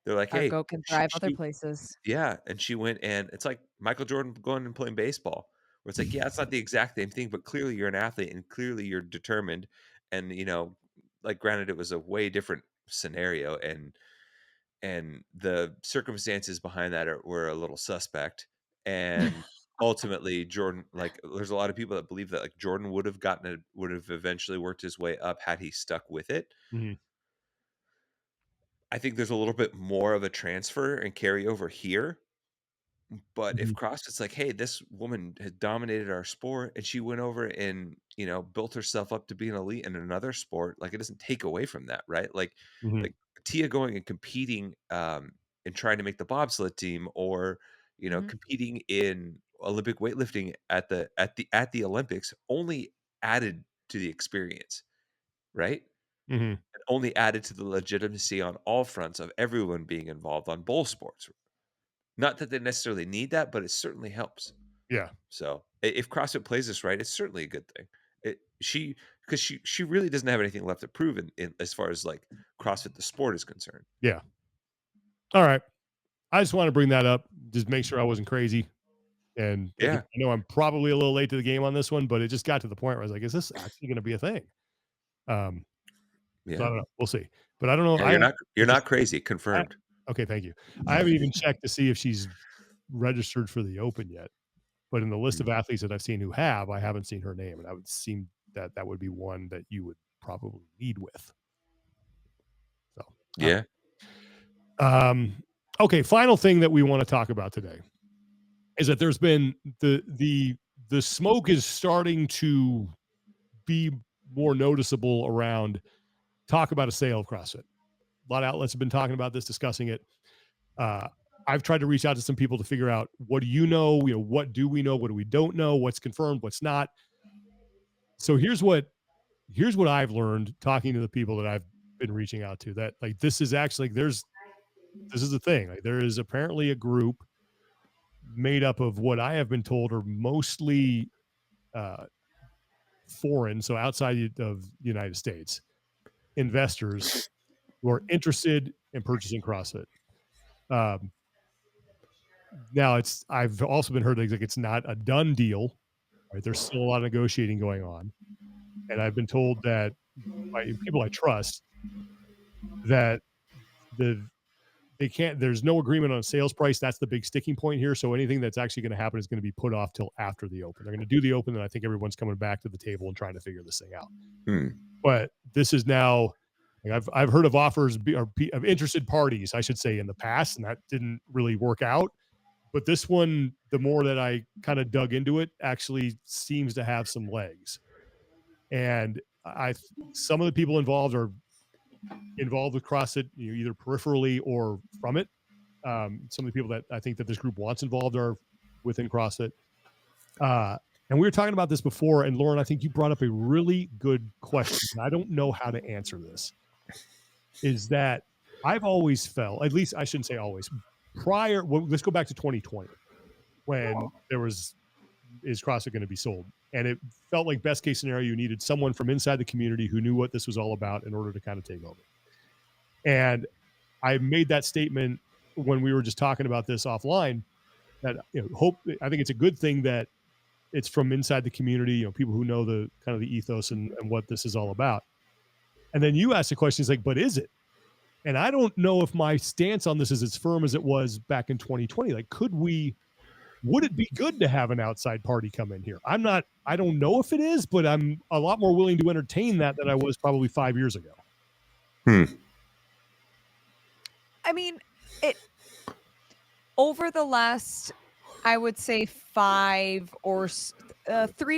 they're like, Our hey, goat can thrive other places. yeah, and she went and it's like Michael Jordan going and playing baseball, where it's like, yeah, it's not the exact same thing, but clearly you're an athlete and clearly you're determined, and like granted, it was a way different scenario, and and the circumstances behind that were a little suspect. And ultimately, Jordan, like, there's a lot of people that believe that like Jordan would have eventually worked his way up had he stuck with it. Mhm. I think there's a little bit more of a transfer and carryover here. But if Mhm. CrossFit's like, hey, this woman had dominated our sport and she went over and, built herself up to be an elite in another sport, like, it doesn't take away from that, right? Mhm. Like Tia going and competing and trying to make the bobsled team, or, Mhm. competing in Olympic weightlifting at the Olympics, only added to the experience, right? Mhm. It only added to the legitimacy on all fronts of everyone being involved on both sports. Not that they necessarily need that, but it certainly helps. Yeah. So if CrossFit plays this right, it's certainly a good thing. Because she really doesn't have anything left to prove in as far as like CrossFit the sport is concerned. Yeah. All right. I just want to bring that up, just make sure I wasn't crazy. And again, Yeah, I know I'm probably a little late to the game on this one, but it just got to the point where I was like, is this actually going to be a thing? Um, so I yeah, don't know. We'll see. But I don't know. yeah. I You're not crazy. I, Confirmed. okay, thank you. I haven't even checked to see if she's registered for the Open yet. But in the list of Mm. athletes that I've seen who have, I haven't seen her name, and I would seem that that would be one that you would probably lead with. So, all Yeah, right. Okay, final thing that we want to talk about today is that there's been the smoke is starting to be more noticeable around talk about a sale of CrossFit. A lot of outlets have been talking about this, discussing it. Uh, I've tried to reach out to some people to figure out what do you know, what do we know, what do we don't know, what's confirmed, what's not. So here's what I've learned talking to the people that I've been reaching out to, that like this is actually this is the thing. Like there is apparently a group made up of what I have been told are mostly uh, foreign, so outside of the United States, investors who are interested in purchasing CrossFit. Um, Now I've also been heard like it's not a done deal, right? There's still a lot of negotiating going on, and I've been told that by people I trust that the they can't. There's no agreement on a sales price. That's the big sticking point here. So anything that's actually going to happen is going to be put off till after the Open. They're going to do the Open, and I think everyone's coming back to the table and trying to figure this thing out. Hmm. But this is now. Like I've heard of offers of interested parties, I should say, in the past, and that didn't really work out. But this one, the more that I kind of dug into it, actually seems to have some legs. And some of the people involved are involved with CrossFit, either peripherally or from it. Some of the people that I think that this group wants involved are within CrossFit. And we were talking about this before, and Lauren, I think you brought up a really good question. I don't know how to answer this. Is that I've always felt, at least I shouldn't say always, let's go back to 2020 when there was, is CrossFit going to be sold? And it felt like best case scenario, you needed someone from inside the community who knew what this was all about in order to kind of take over. And I made that statement when we were just talking about this offline, that I think it's a good thing that it's from inside the community, people who know the kind of the ethos and what this is all about. And then you asked the question, like, but is it? And I don't know if my stance on this is as firm as it was back in 2020. Like, would it be good to have an outside party come in here? I don't know if it is, but I'm a lot more willing to entertain that than I was probably 5 years ago. I mean, it over the last, I would say 3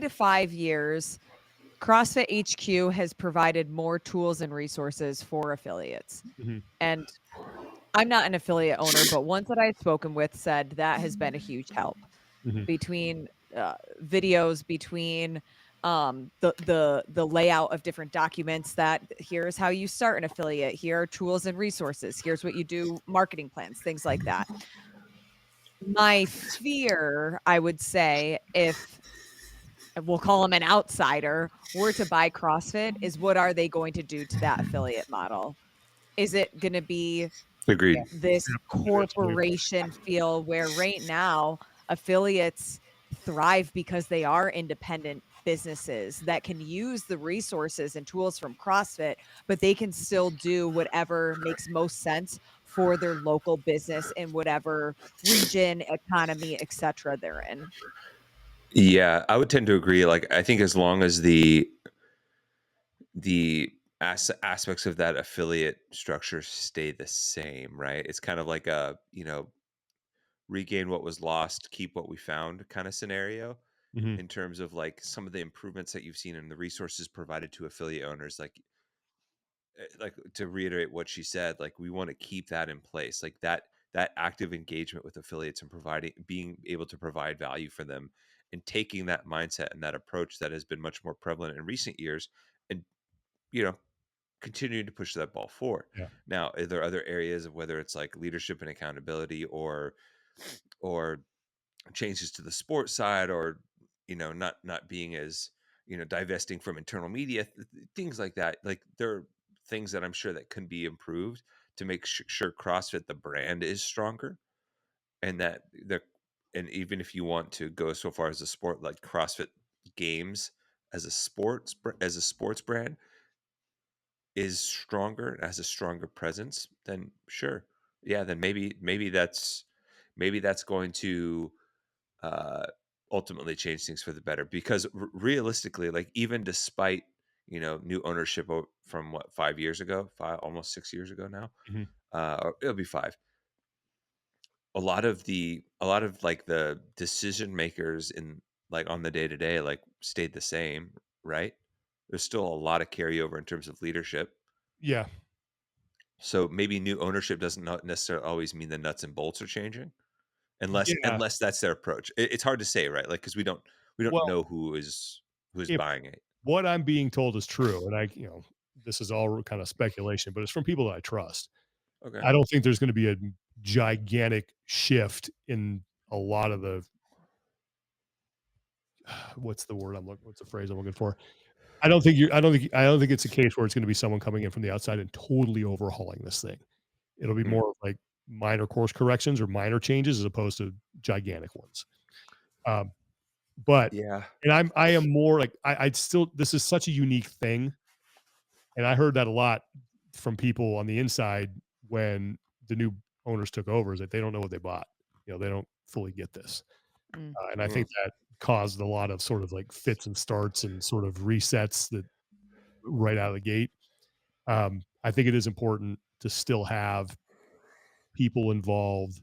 to 5 years, CrossFit HQ has provided more tools and resources for affiliates. Mhm. And I'm not an affiliate owner, but ones that I've spoken with said that has been a huge help Mhm. between videos, between the layout of different documents, that here's how you start an affiliate, here are tools and resources, here's what you do, marketing plans, things like that. My fear, I would say, if we'll call them an outsider, were to buy CrossFit, is what are they going to do to that affiliate model? Is it going to be Agreed. this Absolutely. corporation feel where right now affiliates thrive because they are independent businesses that can use the resources and tools from CrossFit, but they can still do whatever makes most sense for their local business in whatever region, economy, etc. they're in. Yeah, I would tend to agree. Like, I think as long as the aspects of that affiliate structure stay the same, right? It's kind of like a, regain what was lost, keep what we found kind of scenario Mhm. in terms of like some of the improvements that you've seen and the resources provided to affiliate owners. Like to reiterate what she said, like we want to keep that in place, like that active engagement with affiliates and being able to provide value for them, and taking that mindset and that approach that has been much more prevalent in recent years, and you know continuing to push that ball forward. Yeah. Now, are there other areas of whether it's like leadership and accountability, or changes to the sports side, or not being as divesting from internal media, things like that, like there are things that I'm sure that can be improved to make sure CrossFit the brand is stronger, and that the and even if you want to go so far as a sport, like CrossFit Games as a sports brand is stronger, has a stronger presence, then sure, yeah, then maybe that's going to uh, ultimately change things for the better. Because realistically, like even despite new ownership from what 5 years ago, almost 6 years ago now, Mhm. or it'll be five. A lot of like the decision makers in like on the day to day like stayed the same, right? There's still a lot of carryover in terms of leadership. Yeah. So maybe new ownership doesn't not necessarily always mean the nuts and bolts are changing, unless Yeah. unless that's their approach. It's hard to say, right? Like because we don't Well, know who's if buying it. what I'm being told is true, and this is all kind of speculation, but it's from people that I trust. Okay. I don't think there's going to be a gigantic shift in a lot of the what's the phrase I'm looking for? I don't think it's a case where it's going to be someone coming in from the outside and totally overhauling this thing. It'll be Hmm. more of like minor course corrections or minor changes as opposed to gigantic ones. Um, but Yeah. and I am more like I'd still this is such a unique thing, and I heard that a lot from people on the inside when the new owners took over, is that they don't know what they bought. They don't fully get this, Mm. and I Mm. think that caused a lot of sort of like fits and starts and sort of resets that right out of the gate. I think it is important to still have people involved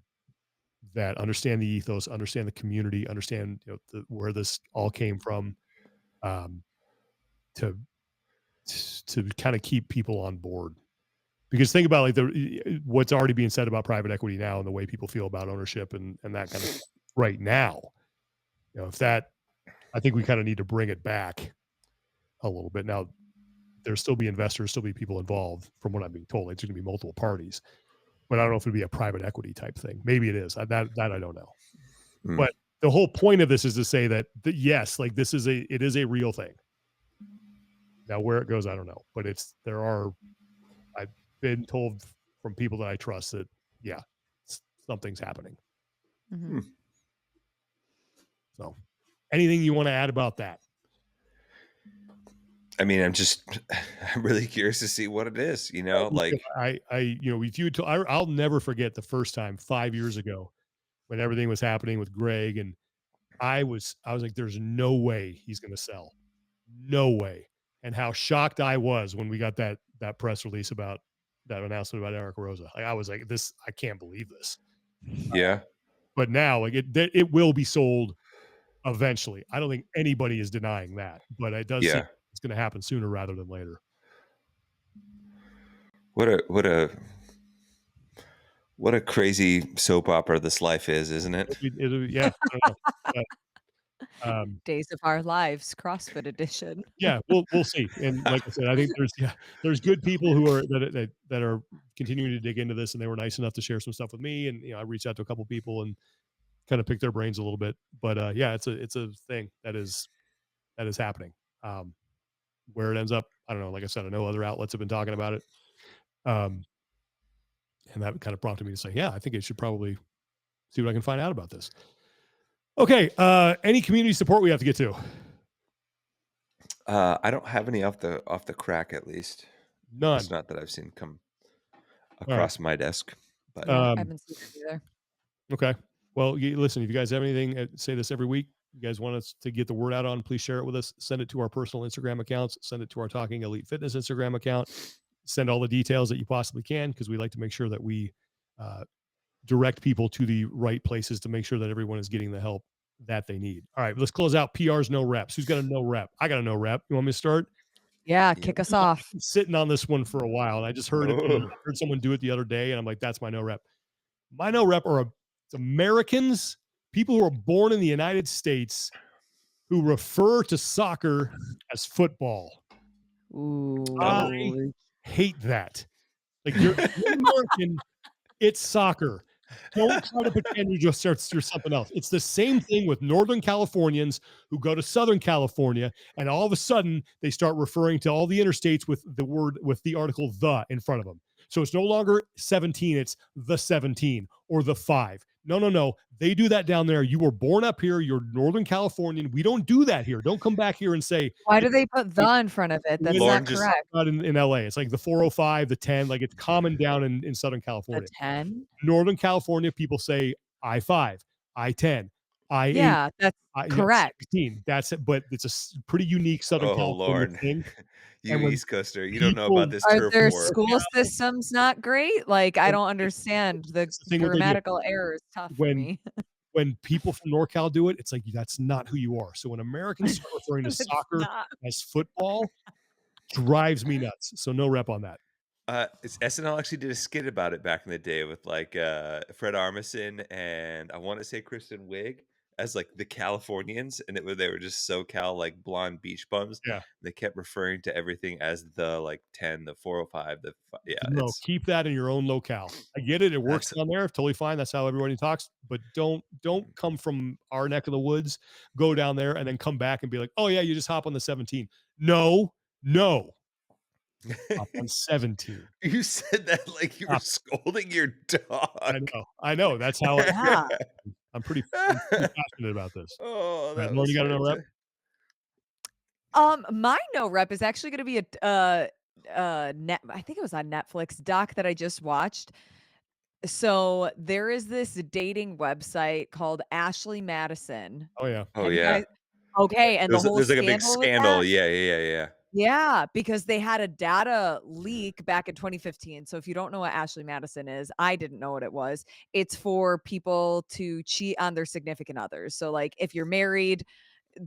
that understand the ethos, understand the community, understand where this all came from, um, to to kind of keep people on board. Because think about like what's already being said about private equity now and the way people feel about ownership and that kind of stuff right now. If that, I think we kind of need to bring it back a little bit. Now, there'll still be investors, still be people involved. From what I'm being told, it's going to be multiple parties, but I don't know if it'd be a private equity type thing. Maybe it is. That I don't know. Mm. But the whole point of this is to say that yes, like it is a real thing. Now, where it goes, I don't know. But I've been told from people that I trust that yeah, something's happening. Mhm. Hmm. So, anything you want to add about that? I mean, I'm really curious to see what it is. Like If you I'll never forget the first time 5 years ago when everything was happening with Greg, and I was like, "There's no way he's going to sell, no way," and how shocked I was when we got that press release about that announcement about Eric Rosa. Like, I was like, "This, I can't believe this." yeah, But now, like it will be sold eventually. I don't think anybody is denying that, but it does seem yeah. it's going to happen sooner rather than later. What a crazy soap opera this life is, isn't it? Yeah, I don't know. But, Days of Our Lives, CrossFit edition. yeah, we'll see. And like I said, I think there's good people who are that are continuing to dig into this, and they were nice enough to share some stuff with me. And I reached out to a couple people and kind of picked their brains a little bit. But yeah, it's a thing that is happening. Where it ends up, I don't know. Like I said, I know other outlets have been talking about it, um, and that kind of prompted me to say, yeah, I think I should probably see what I can find out about this. Okay, any community support we have to get to? I don't have any off the crack, at least. At least None. not that I've seen come All right. across my desk. But Yeah, I Um, haven't seen it either. okay. Well, listen, if you guys have anything, say this every week. You guys want us to get the word out on, please share it with us. Send it to our personal Instagram accounts. Send it to our Talking Elite Fitness Instagram account. Send all the details that you possibly can, because we like to make sure that we uh, direct people to the right places to make sure that everyone is getting the help that they need. All right, let's close out PR's no reps. Who's got a no rep? I got a no rep. You want me to start? Yeah, yeah. kick us off. Been sitting on this one for a while, and I just heard it. I Oh. heard someone do it the other day, and I'm like, that's my no rep. My no rep are it's Americans, people who are born in the United States, who refer to soccer as football. I Ooh. hate that. Like, you're an American, it's soccer. Don't try to pretend you're something else. It's the same thing with Northern Californians who go to Southern California, and all of a sudden they start referring to all the interstates with the article "the" in front of them. So it's no longer 17, it's the 17 or the 5. No. They do that down there. You were born up here. You're Northern Californian. We don't do that here. Don't come back here and say, Why do they put "the" in front of it? That's Lauren not just correct. not in LA. It's like the 405, the 10, like it's common down in Southern The California. 10? Northern California, people say I-5, I-10, I-8, Yeah, that's correct. 16. That's it, but it's pretty unique Southern California Lauren, thing. you And when East Coaster, you don't know people, about this Are turf their war. school systems not great? Like, I and don't understand. The that's the thing what they do. grammatical error is tough for When me. when people from NorCal do it, it's like that's not who you are. So when Americans start referring to It's soccer not. as football, drives me nuts. So no rep on that. It's SNL actually did a skit about it back in the day with like Fred Armisen and I want to say Kristen Wiig as like the Californians, and they were just SoCal like blonde beach bums. Yeah. They kept referring to everything as the like 10, the 405, yeah, No, it's keep that in your own locale. I get it. It works that's down there. Totally fine. That's how everybody talks. But don't come from our neck of the woods, go down there, and then come back and be like, oh yeah, you just hop on the 17. No. Hop on 17. you said that like you were Stop. scolding your dog. I know. That's how Yeah. I'm pretty passionate about this. Oh, All right, that Lauren, was you got no rep? fantastic. My no rep is actually gonna be I think it was on Netflix doc that I just watched. So there is this dating website called Ashley Madison. Oh yeah. Oh Have you yeah. guys Okay, and the whole There's like a big scandal with scandal. that? Yeah. Yeah, because they had a data leak back in 2015. So if you don't know what Ashley Madison is, I didn't know what it was. It's for people to cheat on their significant others. So like if you're married,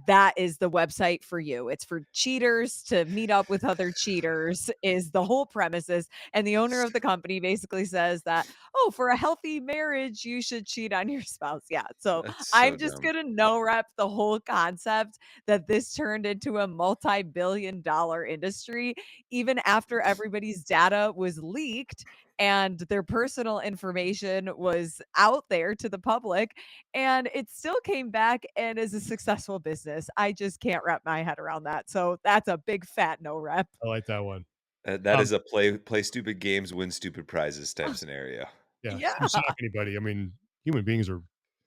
that is the website for you. It's for cheaters to meet up with other cheaters is the whole premises. And the owner of the company basically says that, oh, for a healthy marriage, you should cheat on your spouse. Yeah. So That's so I'm just dumb. going to no rep the whole concept that this turned into a multi-billion-dollar industry, even after everybody's data was leaked and their personal information was out there to the public, and it still came back and is a successful business. I just can't wrap my head around that. So that's a big fat no rep. I like that one. That Um, is a play stupid games, win stupid prizes type scenario. yeah. Yeah. Shouldn't shock anybody. I mean, human beings are,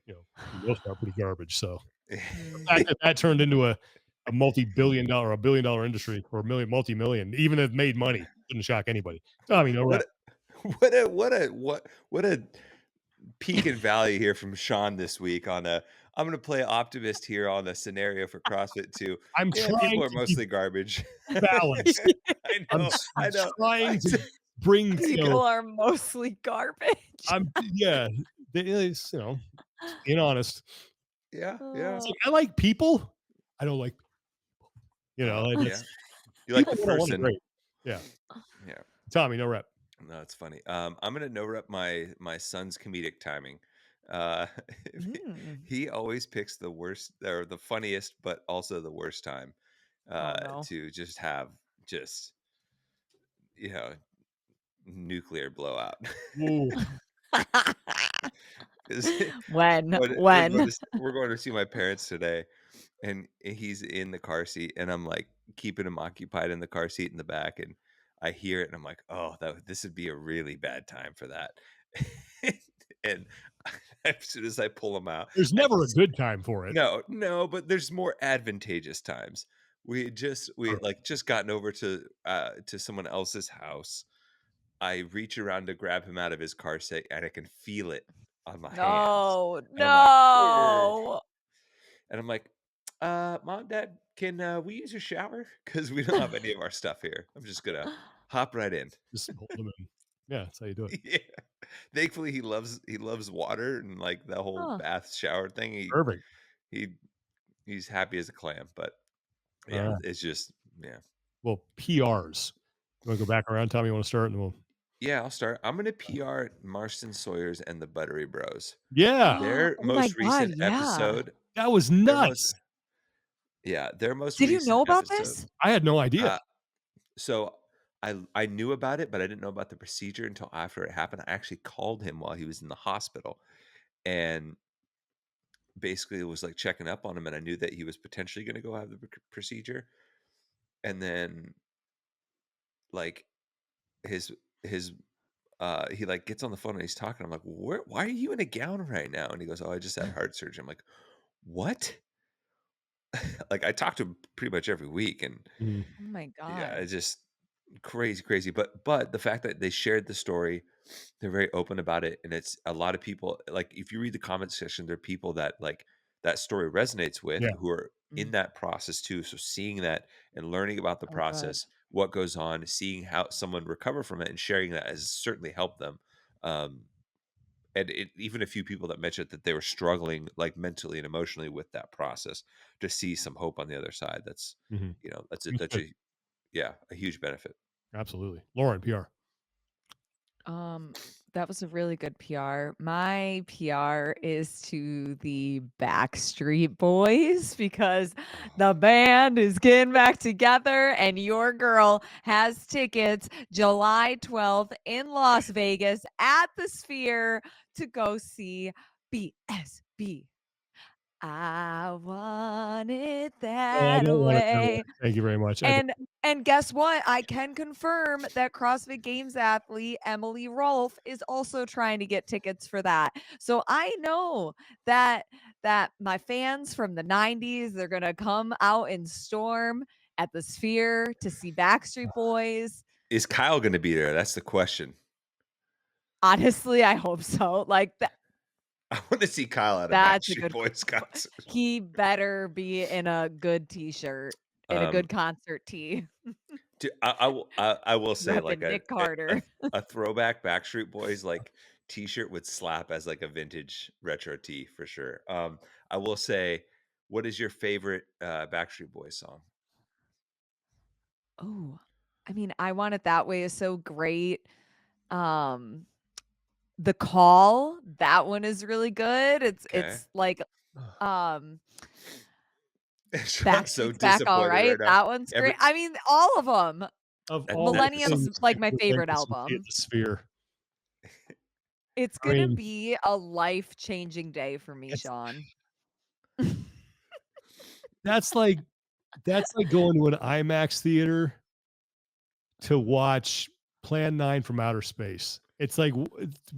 for the most part, pretty garbage. So the Mm. fact that that turned into a multi-billion dollar, a billion dollar industry, or multi-million, even if it made money, shouldn't shock anybody. Tommy, no rep. What what a peak and valley here from Sean this week on a I'm gonna play optimist here on a scenario for CrossFit too. I'm Yeah, people trying are to be mostly garbage. balanced. I'm I know. trying to bring, People are mostly garbage. yeah, it's, being honest. Yeah. It's like, I like people. I don't like, Yeah. You like people the 101 are person. great. Yeah. Yeah. Tommy, no rep. No, it's funny. I'm gonna no rep my son's comedic timing. Uh, Mm. he always picks the worst or the funniest, but also the worst time Oh no. to just have just you know nuclear blowout. Ooh, 'Cause When? we're going to see my parents today, and he's in the car seat, and I'm like keeping him occupied in the car seat in the back, and I hear it, and I'm like, oh, this would be a really bad time for that. And as soon as I pull him out, there's never a good time for it. no, but there's more advantageous times. We Sure. like just gotten over to someone else's house, I reach around to grab him out of his car seat, and I can feel it on my hands. No, And I'm like, "Ugh." no. And I'm like, Mom, Dad, can we use your shower? Because we don't have any of our stuff here. I'm just gonna hop right in. Just hold them in. Yeah, that's how you do it. Yeah. Thankfully, he loves water and like the whole Huh. bath shower thing. Perfect. He he's happy as a clam. But All yeah, right. it's just yeah. Well, PRs. You want to go back around? Tommy, you want to start? And we'll. Yeah, I'll start. I'm gonna PR Marston Sawyer's and the Buttery Bros. Yeah, Their Oh my most god, recent yeah. episode, that was their most nuts. yeah, their most Did you recent know about episode. this? I had no idea. Uh, so I knew about it, but I didn't know about the procedure until after it happened. I actually called him while he was in the hospital, and basically was like checking up on him, and I knew that he was potentially going to go have the procedure, and then like his his he like gets on the phone and he's talking. I'm like, why are you in a gown right now? And he goes, oh, I just had heart surgery. I'm like, what? Like I talk to him pretty much every week, and Mhm. Oh my yeah, god. it's just crazy. But the fact that they shared the story, they're very open about it, and it's a lot of people. Like if you read the comment section, there are people that like that story resonates with Yeah. who are in Mm. that process too. So seeing that and learning about the Oh, good. process, what goes on, seeing how someone recover from it, and sharing that has certainly helped them. Um, and even a few people that mentioned that they were struggling like mentally and emotionally with that process, to see some hope on the other side. That's Mhm. Seems that's good. a yeah, a huge benefit. Absolutely. Lauren, PR. Um, that was a really good PR. My PR is to the Backstreet Boys because Oh, the band is getting back together and your girl has tickets July 12th in Las Vegas at the Sphere to go see BSB. I want it Oh, I that don't want it that way. way. Thank you very much. I don't. And guess what? I can confirm that CrossFit Games athlete Emily Rolfe is also trying to get tickets for that. So I know that my fans from the 90s, they're gonna come out in storm at the Sphere to see Backstreet Boys. is Kyle going to be there? That's the question. Honestly, I hope so. Like I want to see Kyle at a that's a Backstreet good Boys concert. he better be in a good t-shirt, in a Um, good concert tee, I will say like repping Nick Carter. a throwback Backstreet Boys like T-shirt would slap as like a vintage retro tee for sure. I will say, what is your favorite Backstreet Boys song? Oh, I mean, I Want It That Way is so great. Um, The Call, that one is really good. Okay, It's like um Sean's so Backstreet's Back All disappointed Right. right now. That one's great. I mean, all of them. Of all the Millennium's things like my people think favorite this will be at album. the Sphere, It's I gonna mean, be a life-changing day for me, it's Sean. that's like going to an IMAX theater to watch Plan 9 from Outer Space. It's like,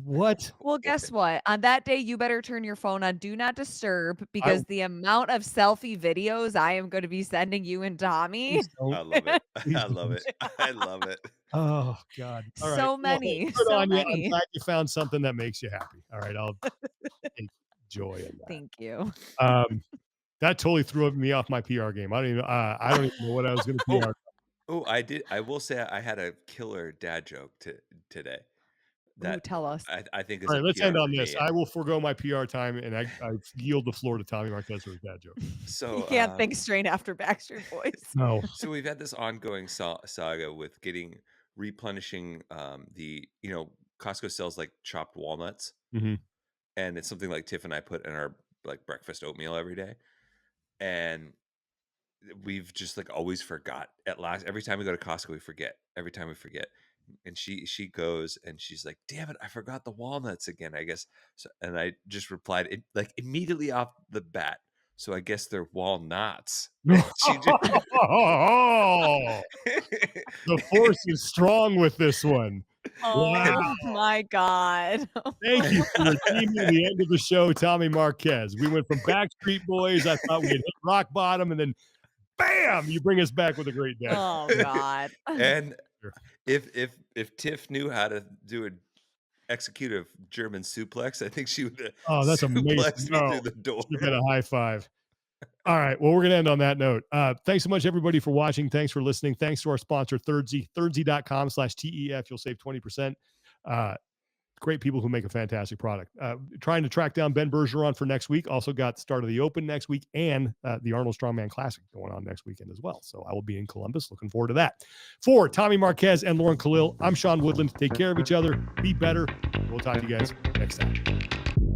what? Well, guess what? On that day, you better turn your phone on Do Not Disturb I because the amount of selfie videos I am going to be sending you and Tommy, please don't. I love it. Please I love don't. it. I love it. Oh god. All right. so Well, hey, many, good so on you. I'm many. glad you found something that makes you happy. All right. I'll take joy in Thank you. that. That totally threw me off my PR game. I don't even know what I was going to Oh, PR. I will say I had a killer dad joke today Ooh, that tell us. I think is All a right, let's PR end on for this. me. I will forego my PR time and I yield the floor to Tommy Marquez for his dad joke. You So can't think straight after Backstreet Boys. No. so we've had this ongoing saga with replenishing the Costco sells like chopped walnuts, Hmm. and it's something like Tiff and I put in our like breakfast oatmeal every day, and we've just like always forgot. At last, every time we go to Costco, we forget. Every time we forget, and she goes and she's like, "Damn it, I forgot the walnuts again." I guess so, and I just replied it like immediately off the bat. So I guess they're walnuts. She just Oh, the force is strong with this one. Wow. Oh my god. Thank you for redeeming the end of the show, Tommy Marquez. We went from Backstreet Boys. I thought we had hit rock bottom, and then bam, you bring us back with a great dad. Oh god. and Sure. If Tiff knew how to execute a German suplex, I think she would have Oh, that's amazing. suplexed me through the door. You got a high five. All right. Well, we're going to end on that note. Thanks so much, everybody, for watching. Thanks for listening. Thanks to our sponsor, Thirdzy, thirdzy.com/TEF. You'll save 20%. Great people who make a fantastic product. Trying to track down Ben Bergeron for next week. Also got the start of the Open next week and the Arnold Strongman Classic going on next weekend as well. So I will be in Columbus. Looking forward to that. For Tommy Marquez and Lauren Khalil, I'm Sean Woodland. Take care of each other. Be better. We'll talk to you guys next time.